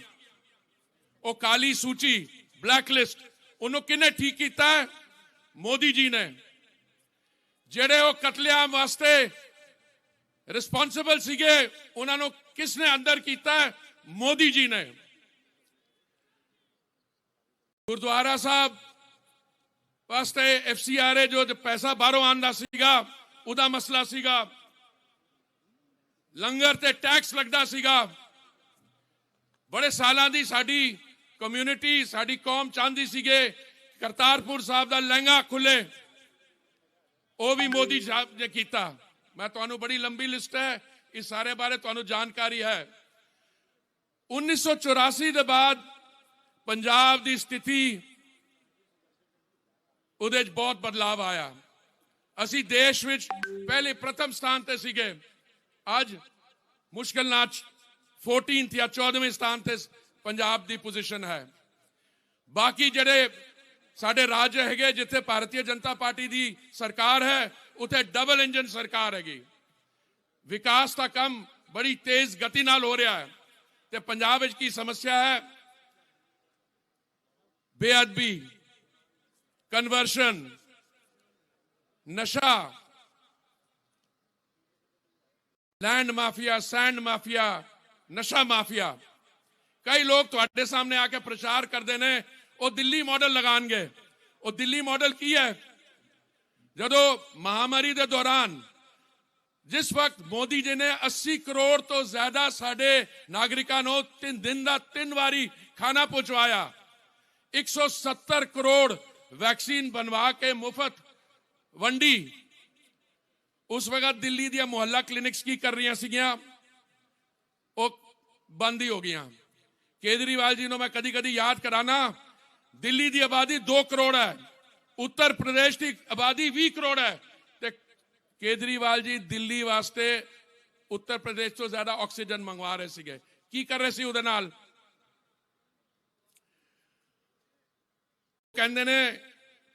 ਉਹ ਕਾਲੀ ਸੂਚੀ, ਬਲੈਕ ਲਿਸਟ, ਉਹਨੂੰ ਕਿਹਨੇ ਠੀਕ ਕੀਤਾ ਹੈ? ਮੋਦੀ ਜੀ ਨੇ। ਜਿਹੜੇ ਉਹ ਕਤਲੇਆਮ ਵਾਸਤੇ ਰਿਸਪੌਂਸਿਬਲ ਸੀਗੇ, ਉਹਨਾਂ ਨੂੰ ਕਿਸ ਨੇ ਅੰਦਰ ਕੀਤਾ ਹੈ? ਮੋਦੀ ਜੀ ਨੇ। ਗੁਰਦੁਆਰਾ ਸਾਹਿਬ ਵਾਸਤੇ FCRA ਜੋ ਪੈਸਾ ਬਾਹਰੋਂ ਆਉਂਦਾ ਸੀਗਾ, ਉਹਦਾ ਮਸਲਾ ਸੀਗਾ। ਲੰਗਰ ਤੇ ਟੈਕਸ ਲੱਗਦਾ ਸੀਗਾ। ਬੜੇ ਸਾਲਾਂ ਦੀ ਸਾਡੀ ਕਮਿਊਨਿਟੀ, ਸਾਡੀ ਕੌਮ ਚਾਹੁੰਦੀ ਸੀਗੇ ਕਰਤਾਰਪੁਰ ਸਾਹਿਬ ਦਾ ਲਹਿੰਗਾ ਖੁੱਲੇ, ਉਹ ਵੀ ਮੋਦੀ ਸਾਹਿਬ ਨੇ ਕੀਤਾ। ਮੈਂ ਤੁਹਾਨੂੰ ਬੜੀ ਲੰਬੀ ਲਿਸਟ ਹੈ, ਇਸ ਸਾਰੇ ਬਾਰੇ ਤੁਹਾਨੂੰ ਜਾਣਕਾਰੀ ਹੈ। 1984 ਦੇ ਬਾਅਦ ਪੰਜਾਬ ਦੀ ਸਥਿਤੀ, ਉਹਦੇ 'ਚ ਬਹੁਤ ਬਦਲਾਅ ਆਇਆ। ਅਸੀਂ ਦੇਸ਼ ਵਿੱਚ ਪਹਿਲੇ ਪ੍ਰਥਮ ਸਥਾਨ ਤੇ ਸੀਗੇ, ਅੱਜ ਮੁਸ਼ਕਿਲ ਨਾਲ 14th ਜਾਂ 14ਵੇਂ ਸਥਾਨ ਤੇ ਪੰਜਾਬ ਦੀ ਪੋਜੀਸ਼ਨ ਹੈ। ਬਾਕੀ ਜਿਹੜੇ ਸਾਡੇ ਰਾਜ ਹੈਗੇ, ਜਿੱਥੇ ਭਾਰਤੀ ਜਨਤਾ ਪਾਰਟੀ ਦੀ ਸਰਕਾਰ ਹੈ, ਉੱਥੇ ਡਬਲ ਇੰਜਨ ਸਰਕਾਰ ਹੈਗੀ। ਵਿਕਾਸ ਦਾ ਕੰਮ ਬੜੀ ਤੇਜ਼ ਗਤੀ ਨਾਲ ਹੋ ਰਿਹਾ ਹੈ। ਤੇ ਪੰਜਾਬ ਵਿੱਚ ਕੀ ਸਮੱਸਿਆ ਹੈ? ਬੇਅਦਬੀ, ਕਨਵਰਸ਼ਨ, ਨਸ਼ਾ, लैंड माफिया, सैंड माफिया, नशा माफिया। कई लोग तुहाडे सामने आके प्रचार करते हैं वो दिल्ली मॉडल लगाएंगे। वो दिल्ली मॉडल की है? जदों महामारी के दौरान जिस वक्त मोदी जी ने 80 करोड़ तो ज्यादा साडे नागरिकों को 3 दिन का 3 बारी खाना पहुंचवाया, 170 करोड़ वैक्सीन बनवा के मुफ्त वंडी, उस वक्त दिल्ली दी मोहल्ला क्लिनिक्स की कर रही सीगियां, वो बंद ही हो गई। केजरीवाल जी ने मैं कदी कदी याद कराना, दिल्ली की आबादी 2 करोड़ है, उत्तर प्रदेश की आबादी 20 करोड़ है, ते केजरीवाल जी दिल्ली वास्ते उत्तर प्रदेश तो ज्यादा ऑक्सीजन मंगवा रहे सीगे। की कर रहे सी उहदे नाल? कहंदे ने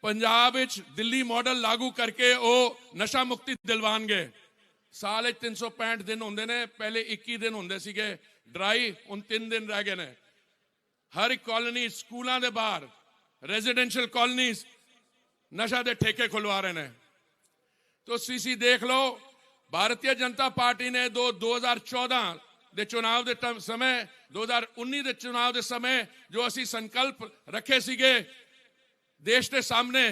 पंजाब विच दिल्ली मॉडल लागू करके वो नशा मुक्ति दिलवाएंगे। साल 365 दिन होंदे ने, पहले 21 दिन होंदे सीगे ड्राई, हुण 3 दिन रह गए ने। हर एक कॉलोनी, स्कूलों के बाहर, रेजिडेंशियल कॉलोनीज नशा के ठेके खुलवा रहे हैं। तो सीसी देख लो, भारतीय जनता पार्टी ने 2014 के चुनाव के समय, 2019 के चुनाव के समय जो असी संकल्प रखे सीगे देश के सामने,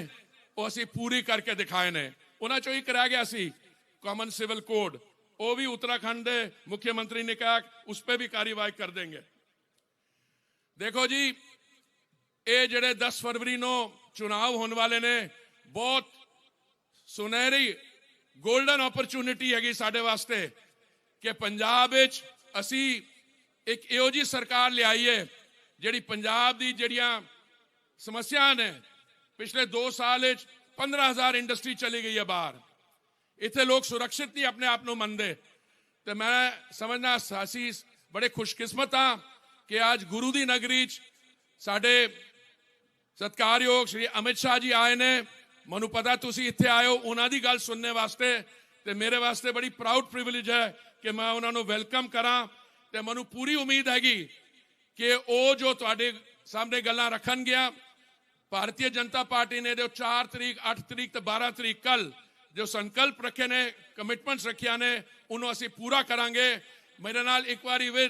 वो असी पूरी करके दिखाए ने। उन्हां चों एक रह गया सी कॉमन सिविल कोड, वो भी उत्तराखंड के मुख्यमंत्री ने कहा उस पर भी कार्रवाई कर देंगे। देखो जी, ये जेडे 10 फरवरी को चुनाव होने वाले ने, बहुत सुनहरी गोल्डन अपॉर्चुनिटी हैगी साडे वास्ते कि पंजाब विच असी एक इहो जी सरकार लियाई है जिहड़ी पंजाब दी जिहड़ियां समस्या ने, पिछले 2 साल 15,000 इंडस्ट्री चली गई है बाहर। इतने लोग सुरक्षित नहीं अपने आप को मनते। तो मैं समझना असी बड़े खुशकिस्मत हाँ कि आज गुरु दी नगरी साडे सत्कारयोग श्री अमित शाह जी आए ने। मनु पता तुसी इत्थे आए हो उन्हां दी गल सुनने वास्ते, ते मेरे वास्ते बड़ी प्राउड प्रिविलेज है कि मैं उन्हां नूं वेलकम करा। ते मनु पूरी उम्मीद हैगी कि वो जो तुहाडे सामने गल्लां रखन गया, भारतीय जनता पार्टी ने जो 4 तरीक, 8 तरीक तो 12 तरीक कल जो संकल्प रखे ने, कमिटमेंट्स रखिया ने, उन्होंने असी पूरा करांगे। मेरे नाल एक बारी वे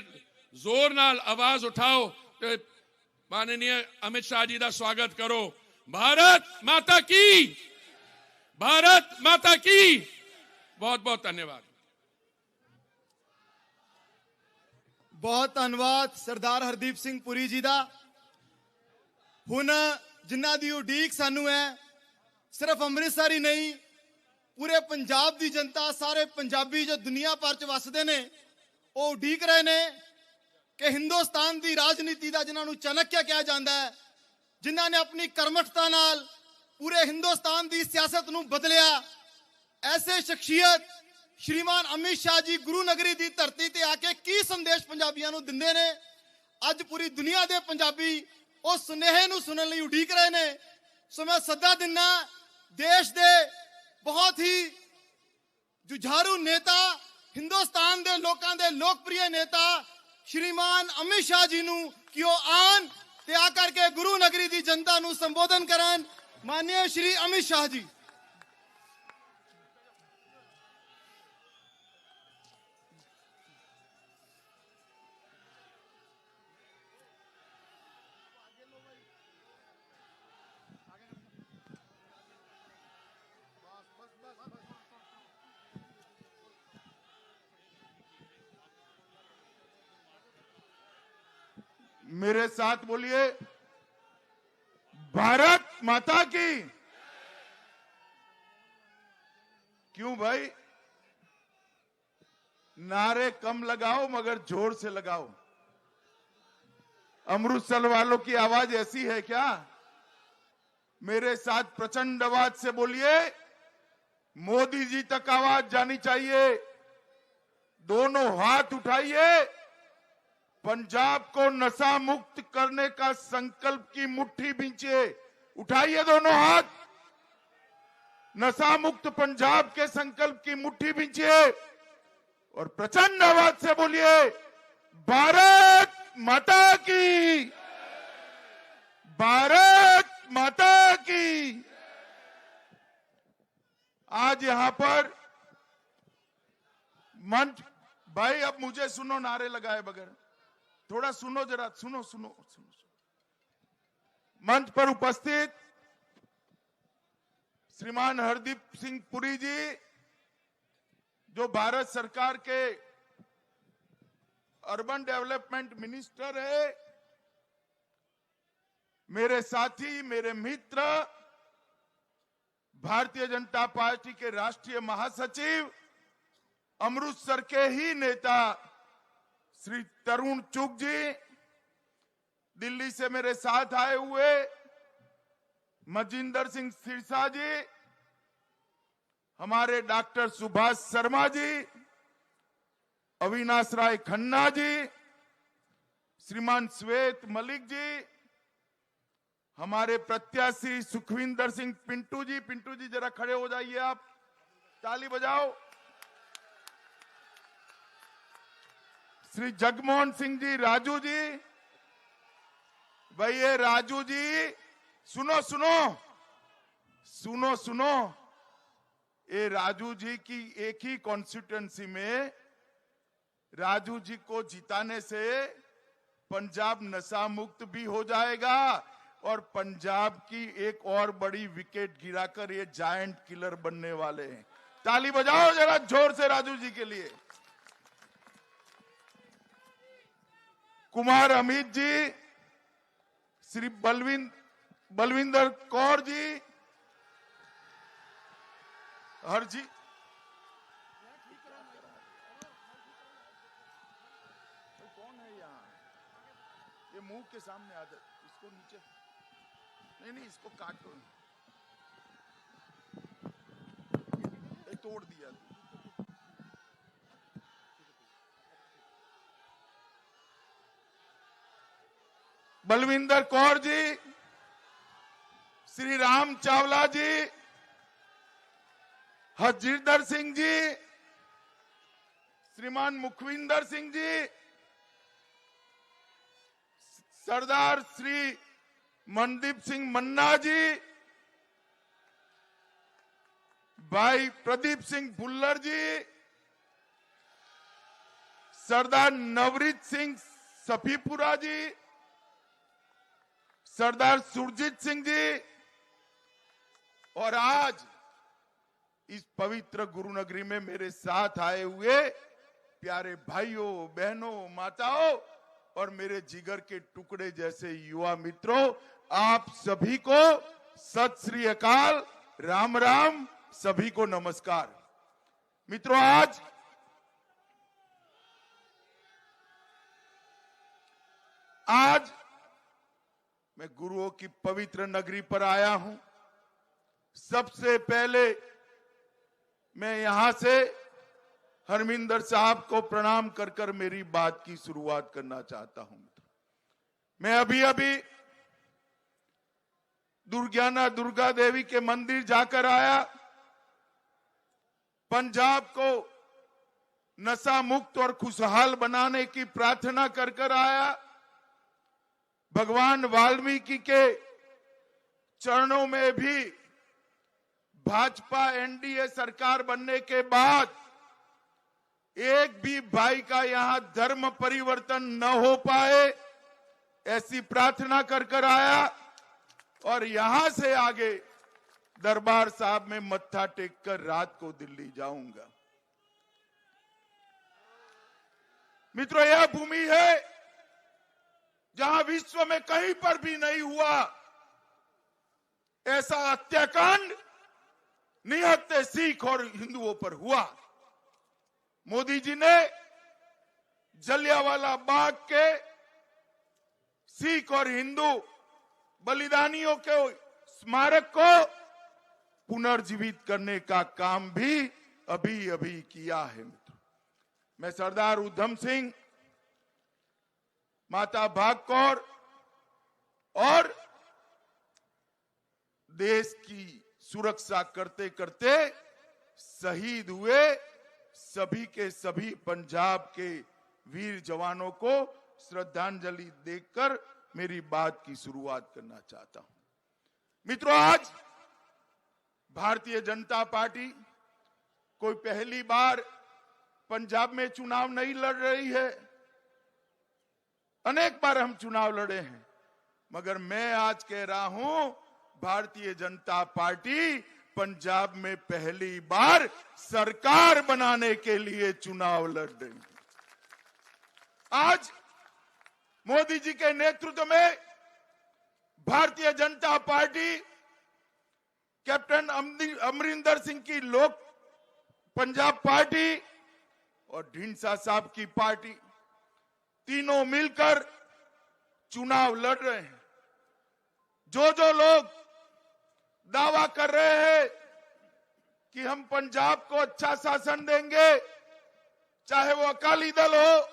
जोर नाल आवाज उठाओ तो माननीय अमित शाह जी का स्वागत करो। भारत माता की, भारत माता की। बहुत बहुत धन्यवाद। बहुत धन्यवाद सरदार हरदीप सिंह पुरी जी का। हुण जिन्हां दी उडीक सानू है, सिर्फ अमृतसर ही नहीं, पूरे पंजाब की जनता, सारे पंजाबी जो दुनिया भर च वसदे ने, वो उडीक रहे ने कि हिंदुस्तान की राजनीति का जिन्हां नूं चाणक्य कहा जाता है, जिन्हां ने अपनी कर्मठता नाल पूरे हिंदुस्तान की सियासत नूं बदलिया, ऐसे शख्सियत श्रीमान अमित शाह जी गुरु नगरी की धरती ते आके की संदेश पंजाबियों नूं दिंदे ने। अज पूरी दुनिया के पंजाबी उस सुनेहे नूं सुनन लई उडीक रहे ने ਸੋ ਮੈਂ ਸੱਦਾ ਦਿੰਨਾ ਦੇਸ਼ ਦੇ ਬਹੁਤ ਹੀ ਜੁਝਾਰੂ ਨੇਤਾ, ਹਿੰਦੁਸਤਾਨ ਦੇ ਲੋਕਾਂ ਦੇ ਲੋਕਪ੍ਰਿय ਨੇਤਾ ਸ਼੍ਰੀਮਾਨ ਅਮਿਤ ਸ਼ਾਹ ਜੀ ਨੂੰ ਕਿ ਉਹ ਆਉਣ ਤੇ ਆ ਕਰਕੇ ਗੁਰੂ ਨਗਰੀ ਦੀ ਜਨਤਾ ਨੂੰ ਸੰਬੋਧਨ ਕਰਨ। ਮਾਨਯ ਸ਼੍ਰੀ ਅਮਿਤ ਸ਼ਾਹ ਜੀ। मेरे साथ बोलिए, भारत माता की। क्यों भाई? नारे कम लगाओ मगर जोर से लगाओ। अमृतसर वालों की आवाज ऐसी है क्या? मेरे साथ प्रचंड आवाज से बोलिए, मोदी जी तक आवाज जानी चाहिए। दोनों हाथ उठाइए, पंजाब को नशा मुक्त करने का संकल्प की मुट्ठी बींचिए। उठाइए दोनों हाथ, नशा मुक्त पंजाब के संकल्प की मुट्ठी बींचिए और प्रचंड आवाज से बोलिए, भारत माता की, भारत माता की। आज यहां पर मंच, भाई अब मुझे सुनो, नारे लगाए बगैर थोड़ा सुनो, जरा सुनो सुनो सुनो। मंच पर उपस्थित श्रीमान हरदीप सिंह पुरी जी, जो भारत सरकार के अर्बन डेवलपमेंट मिनिस्टर है, मेरे साथी, मेरे मित्र, भारतीय जनता पार्टी के राष्ट्रीय महासचिव, अमृतसर के ही नेता श्री तरुण चुग जी, दिल्ली से मेरे साथ आए हुए मजिंदर सिंह सिरसा जी, हमारे डॉक्टर सुभाष शर्मा जी, अविनाश राय खन्ना जी, श्रीमान श्वेत मलिक जी, हमारे प्रत्याशी सुखविंदर सिंह पिंटू जी। पिंटू जी जरा खड़े हो जाइए, आप ताली बजाओ। श्री जगमोहन सिंह जी, राजू जी। भाई ये राजू जी, सुनो सुनो सुनो सुनो, ये राजू जी की एक ही कॉन्स्टिट्यूएंसी में राजू जी को जिताने से पंजाब नशा मुक्त भी हो जाएगा और पंजाब की एक और बड़ी विकेट गिराकर ये जायंट किलर बनने वाले हैं। ताली बजाओ जरा जोर से राजू जी के लिए। कुमार अमित जी, श्री बलविंदर कौर जी, हर जी, कौन है यहाँ? ये मुंह के सामने आ जाए, इसको नीचे, नहीं इसको काटो, ये तोड़ दिया। बलविंदर कौर जी, श्री राम चावला जी, हरजिंदर सिंह जी, श्रीमान मुखविंदर सिंह जी, सरदार श्री मनदीप सिंह मन्ना जी, भाई प्रदीप सिंह भुल्लर जी, सरदार नवरीत सिंह सफीपुरा जी, सरदार सुरजीत सिंह जी, और आज इस पवित्र गुरु नगरी में मेरे साथ आए हुए प्यारे भाइयों, बहनों, माताओं और मेरे जिगर के टुकड़े जैसे युवा मित्रों, आप सभी को सत श्री अकाल, राम राम, सभी को नमस्कार। मित्रों, आज मैं गुरुओं की पवित्र नगरी पर आया हूं। सबसे पहले मैं यहां से हरमिंदर साहब को प्रणाम कर कर मेरी बात की शुरुआत करना चाहता हूं। मैं अभी अभी दुर्गाना दुर्गा देवी के मंदिर जाकर आया, पंजाब को नशा मुक्त और खुशहाल बनाने की प्रार्थना कर कर आया। भगवान वाल्मीकि के चरणों में भी भाजपा एनडीए सरकार बनने के बाद एक भी भाई का यहां धर्म परिवर्तन न हो पाए, ऐसी प्रार्थना कर कर आया और यहां से आगे दरबार साहब में मत्था टेक कर रात को दिल्ली जाऊंगा। मित्रों, यह भूमि है जहां विश्व में कहीं पर भी नहीं हुआ ऐसा हत्याकांड निहत्थे सिख और हिंदुओं पर हुआ। मोदी जी ने जलियांवाला बाग के सिख और हिंदू बलिदानियों के स्मारक को पुनर्जीवित करने का काम भी अभी अभी किया है। मित्रों, मैं सरदार उधम सिंह, माता भागकौर और देश की सुरक्षा करते करते शहीद हुए सभी के सभी पंजाब के वीर जवानों को श्रद्धांजलि देकर मेरी बात की शुरुआत करना चाहता हूं। मित्रों, आज भारतीय जनता पार्टी कोई पहली बार पंजाब में चुनाव नहीं लड़ रही है। अनेक बार हम चुनाव लड़े हैं, मगर मैं आज कह रहा हूं भारतीय जनता पार्टी पंजाब में पहली बार सरकार बनाने के लिए चुनाव लड़ रही है। आज मोदी जी के नेतृत्व में भारतीय जनता पार्टी कैप्टन अमरिंदर सिंह की लोक पंजाब पार्टी और ढींडसा साहब की पार्टी तीनों मिलकर चुनाव लड़ रहे हैं। जो लोग दावा कर रहे हैं कि हम पंजाब को अच्छा शासन देंगे, चाहे वो अकाली दल हो,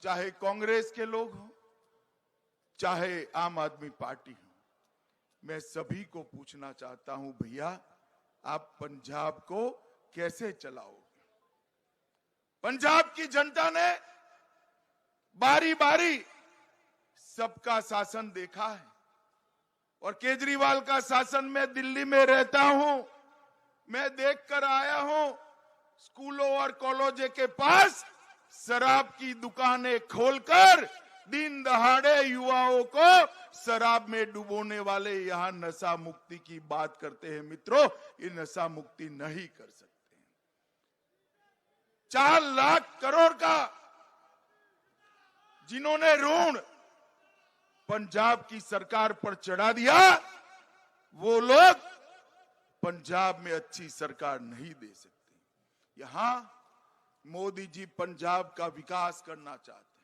चाहे कांग्रेस के लोग हो, चाहे आम आदमी पार्टी हो, मैं सभी को पूछना चाहता हूं, भैया आप पंजाब को कैसे चलाओगे? पंजाब की जनता ने बारी बारी सबका शासन देखा है और केजरीवाल का शासन में दिल्ली में रहता हूं, मैं देखकर आया हूं। स्कूलों और कॉलेजों के पास शराब की दुकानें खोलकर दिन दहाड़े युवाओं को शराब में डुबोने वाले यहां नशा मुक्ति की बात करते हैं। मित्रों, ये नशा मुक्ति नहीं कर सकते। 4 लाख करोड़ का जिन्होंने ऋण पंजाब की सरकार पर चढ़ा दिया, वो लोग पंजाब में अच्छी सरकार नहीं दे सकते। यहां मोदी जी पंजाब का विकास करना चाहते हैं,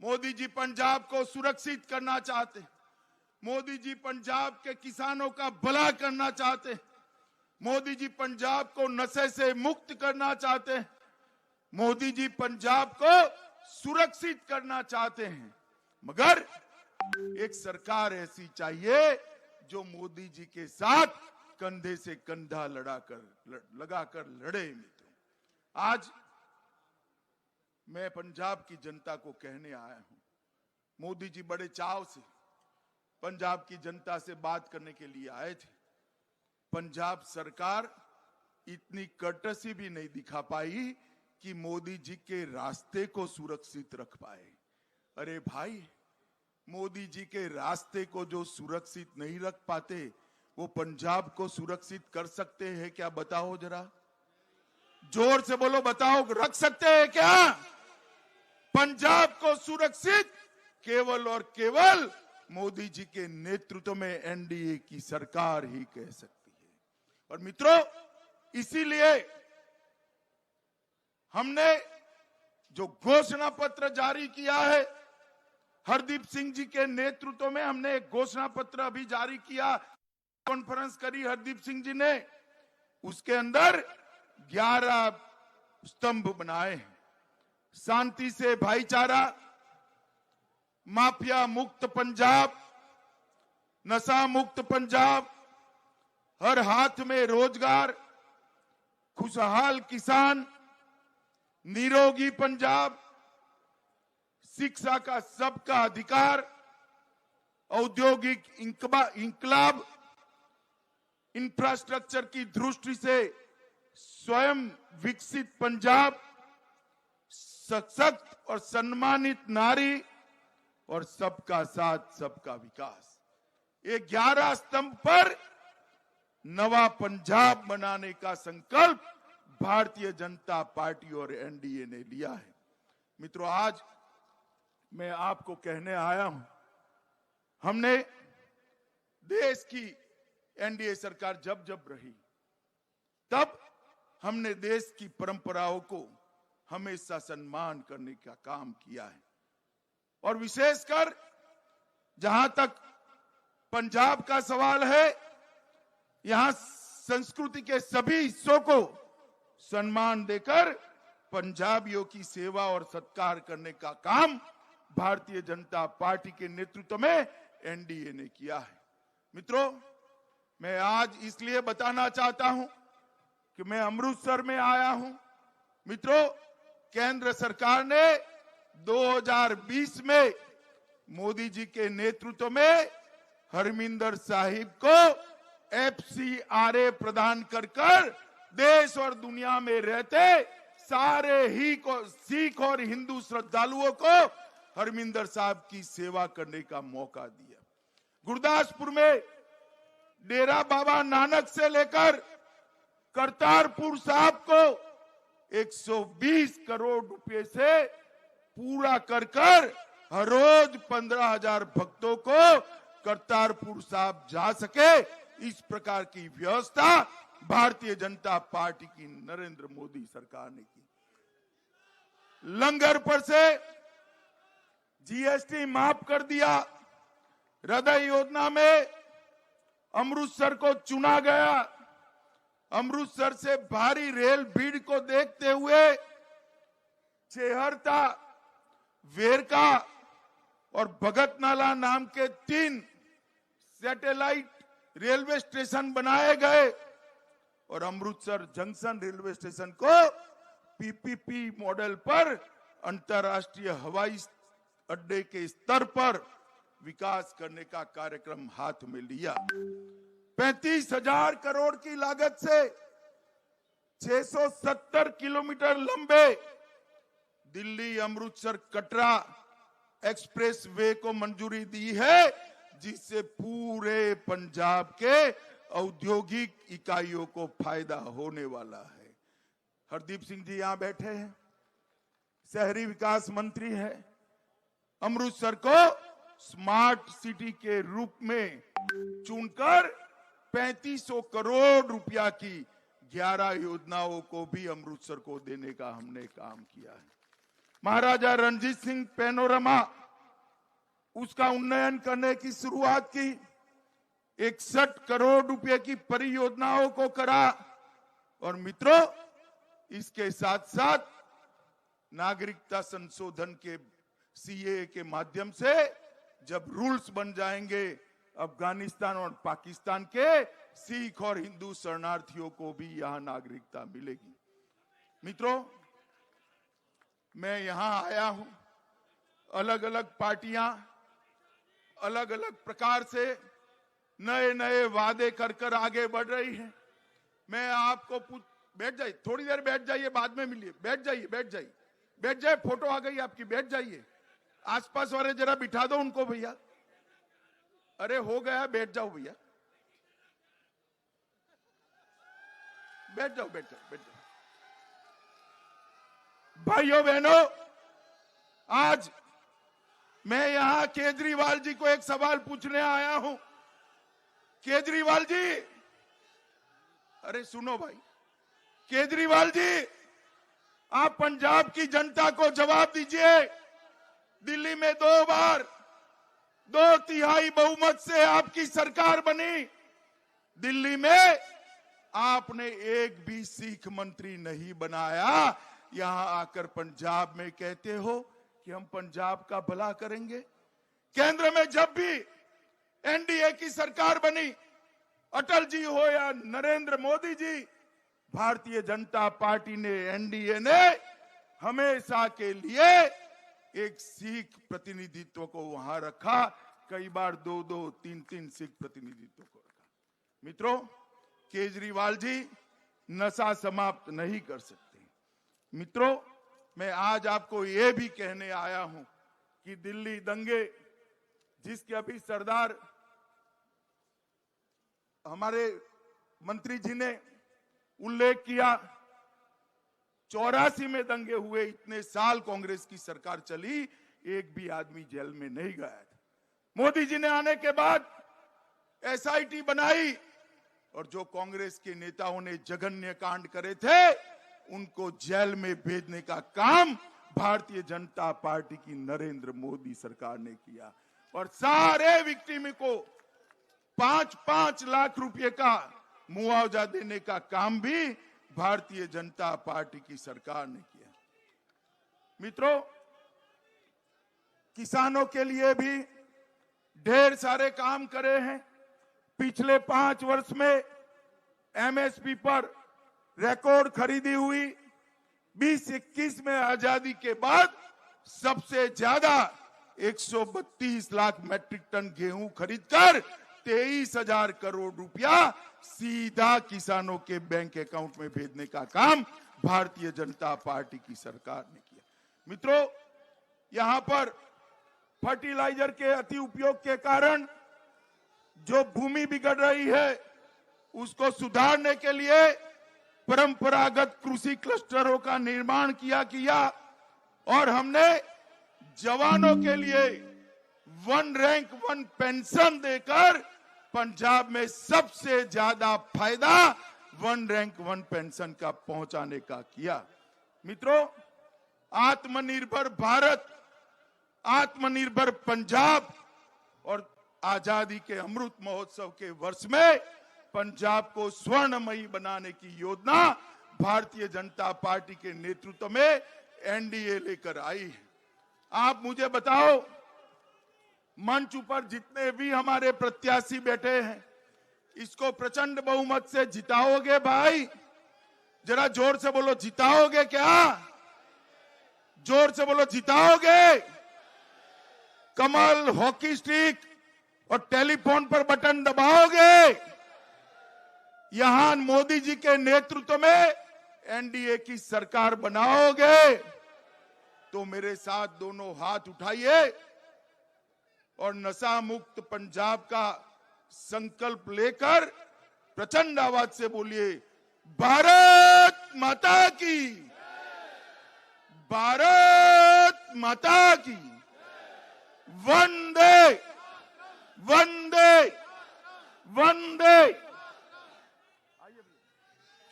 मोदी जी पंजाब को सुरक्षित करना चाहते हैं, मोदी जी पंजाब के किसानों का भला करना चाहते हैं, मोदी जी पंजाब को नशे से मुक्त करना चाहते हैं, मोदी जी पंजाब को सुरक्षित करना चाहते हैं। मगर एक सरकार ऐसी चाहिए जो मोदी जी के साथ कंधे से कंधा लगाकर लड़े। मित्रों, आज मैं पंजाब की जनता को कहने आया हूं, मोदी जी बड़े चाव से पंजाब की जनता से बात करने के लिए आए थे। पंजाब सरकार इतनी कर्टसी भी नहीं दिखा पाई कि मोदी जी के रास्ते को सुरक्षित रख पाए। अरे भाई, मोदी जी के रास्ते को जो सुरक्षित नहीं रख पाते, वो पंजाब को सुरक्षित कर सकते हैं क्या? बताओ जरा, जोर से बोलो, बताओ, रख सकते हैं क्या? पंजाब को सुरक्षित केवल और केवल मोदी जी के नेतृत्व में एनडीए की सरकार ही कह सकती है। और मित्रों, इसीलिए हमने जो घोषणा पत्र जारी किया है, हरदीप सिंह जी के नेतृत्व में हमने एक घोषणा पत्र अभी जारी किया, कॉन्फ्रेंस करी हरदीप सिंह जी ने। उसके अंदर 11 स्तंभ बनाए हैं। शांति से भाईचारा, माफिया मुक्त पंजाब, नशा मुक्त पंजाब, हर हाथ में रोजगार, खुशहाल किसान, निरोगी पंजाब, शिक्षा का सबका अधिकार, औद्योगिक इंकलाब, इंफ्रास्ट्रक्चर की दृष्टि से स्वयं विकसित पंजाब, सशक्त और सम्मानित नारी और सबका साथ सबका विकास, ये 11 स्तंभ पर नवा पंजाब बनाने का संकल्प भारतीय जनता पार्टी और एनडीए ने लिया है। मित्रों, आज मैं आपको कहने आया हूं, हमने देश की एनडीए सरकार जब जब रही तब हमने देश की परंपराओं को हमेशा सम्मान करने का काम किया है, और विशेषकर जहां तक पंजाब का सवाल है, यहां संस्कृति के सभी हिस्सों को सम्मान देकर पंजाबियों की सेवा और सत्कार करने का काम भारतीय जनता पार्टी के नेतृत्व में एनडीए ने किया है। मित्रों, मैं आज इसलिए बताना चाहता हूं कि मैं अमृतसर में आया हूं। मित्रों, केंद्र सरकार ने 2020 में मोदी जी के नेतृत्व में हरमिंदर साहिब को FCRA प्रदान कर देश और दुनिया में रहते सारे ही को सिख और हिंदू श्रद्धालुओं को हरमिंदर साहब की सेवा करने का मौका दिया। गुरदासपुर में डेरा बाबा नानक से लेकर करतारपुर साहब को 120 करोड़ रुपए से पूरा कर हर रोज 15,000 भक्तों को करतारपुर साहब जा सके, इस प्रकार की व्यवस्था भारतीय जनता पार्टी की नरेंद्र मोदी सरकार ने की। लंगर पर से GST माफ कर दिया। हृदय योजना में अमृतसर को चुना गया। अमृतसर से भारी रेल भीड़ को देखते हुए चेहरता, वेरका और भगत नाला नाम के 3 सैटेलाइट रेलवे स्टेशन बनाए गए और अमृतसर जंक्शन रेलवे स्टेशन को PPP मॉडल पर अंतर्राष्ट्रीय हवाई अड्डे के स्तर पर विकास करने का कार्यक्रम हाथ में लिया। 35,000 करोड़ की लागत से 670 किलोमीटर लंबे दिल्ली अमृतसर कटरा एक्सप्रेस वे को मंजूरी दी है, जिससे पूरे पंजाब के औद्योगिक इकाइयों को फायदा होने वाला है। हरदीप सिंह जी यहां बैठे हैं, शहरी विकास मंत्री है। अमृतसर को स्मार्ट सिटी के रूप में चुनकर 3500 करोड़ रुपया की 11 योजनाओं को भी अमृतसर को देने का हमने काम किया है। महाराजा रणजीत सिंह पैनोरमा, उसका उन्नयन करने की शुरुआत की। 61 करोड़ रुपए की परियोजनाओं को करा। और मित्रों, इसके साथ साथ नागरिकता संशोधन के CAA के माध्यम से जब रूल्स बन जाएंगे, अफगानिस्तान और पाकिस्तान के सिख और हिंदू शरणार्थियों को भी यहां नागरिकता मिलेगी। मित्रों, मैं यहां आया हूं, अलग अलग पार्टियां अलग अलग प्रकार से नए नए वादे कर आगे बढ़ रही हैं। मैं आपको बैठ जाइए, थोड़ी देर बैठ जाइए, बाद में मिलिए। बैठ जाइए, बैठ जाइए, बैठ जाइए। फोटो आ गई आपकी, बैठ जाइए। आसपास वाले जरा बिठा दो उनको भैया। अरे हो गया, बैठ जाओ भैया, बैठ जाओ, बैठ जाओ, बैठ जाओ। भाइयों बहनों, आज मैं यहां केजरीवाल जी को एक सवाल पूछने आया हूं। केजरीवाल जी, अरे सुनो भाई, केजरीवाल जी, आप पंजाब की जनता को जवाब दीजिए। दिल्ली में 2 बार 2/3 बहुमत से आपकी सरकार बनी। दिल्ली में आपने एक भी सिख मंत्री नहीं बनाया। यहां आकर पंजाब में कहते हो कि हम पंजाब का भला करेंगे। केंद्र में जब भी एनडीए की सरकार बनी, अटल जी हो या नरेंद्र मोदी जी, भारतीय जनता पार्टी ने, एनडीए ने हमेशा के लिए एक सिख प्रतिनिधित्व को वहां रखा, कई बार 2-2, 3-3 सिख प्रतिनिधित्व को रखा। मित्रों, केजरीवाल जी नशा समाप्त नहीं कर सकते। मित्रों, मैं आज आपको यह भी कहने आया हूं कि दिल्ली दंगे, जिसके अभी सरदार हमारे मंत्री जी ने उल्लेख किया, 84 में दंगे हुए, इतने साल कांग्रेस की सरकार चली, एक भी आदमी जेल में नहीं गया था। मोदी जी ने आने के बाद एसआईटी बनाई और जो कांग्रेस के नेताओं ने जघन्य कांड करे थे उनको जेल में भेजने का काम भारतीय जनता पार्टी की नरेंद्र मोदी सरकार ने किया और सारे विक्टिम को 5-5 लाख रुपए का मुआवजा देने का काम भी भारतीय जनता पार्टी की सरकार ने किया। मित्रों, किसानों के लिए भी ढेर सारे काम करे हैं। पिछले 5 वर्ष में एमएसपी पर रिकॉर्ड खरीदी हुई। 2021 में आजादी के बाद सबसे ज्यादा 132 लाख मैट्रिक टन गेहूं खरीदकर 23,000 करोड़ रुपया सीधा किसानों के बैंक अकाउंट में भेजने का काम भारतीय जनता पार्टी की सरकार ने किया। मित्रों, यहां पर फर्टिलाइजर के अति उपयोग के कारण जो भूमि बिगड़ रही है उसको सुधारने के लिए परंपरागत कृषि क्लस्टरों का निर्माण किया और हमने जवानों के लिए 1 रैंक 1 पेंशन देकर पंजाब में सबसे ज्यादा फायदा 1 रैंक 1 पेंशन का पहुंचाने का किया। मित्रों, आत्मनिर्भर भारत, आत्मनिर्भर पंजाब और आजादी के अमृत महोत्सव के वर्ष में पंजाब को स्वर्णमयी बनाने की योजना भारतीय जनता पार्टी के नेतृत्व में एनडीए लेकर आई है। आप मुझे बताओ, मंच पर जितने भी हमारे प्रत्याशी बैठे हैं, इसको प्रचंड बहुमत से जिताओगे भाई? जरा जोर से बोलो, जिताओगे क्या? जोर से बोलो, जिताओगे? कमल, हॉकी स्टिक और टेलीफोन पर बटन दबाओगे? यहां मोदी जी के नेतृत्व में एनडीए की सरकार बनाओगे? तो मेरे साथ दोनों हाथ उठाइए और नशा मुक्त पंजाब का संकल्प लेकर प्रचंड आवाज से बोलिए, भारत माता की, भारत माता की, वंदे वंदे वंदे।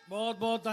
बहुत बहुत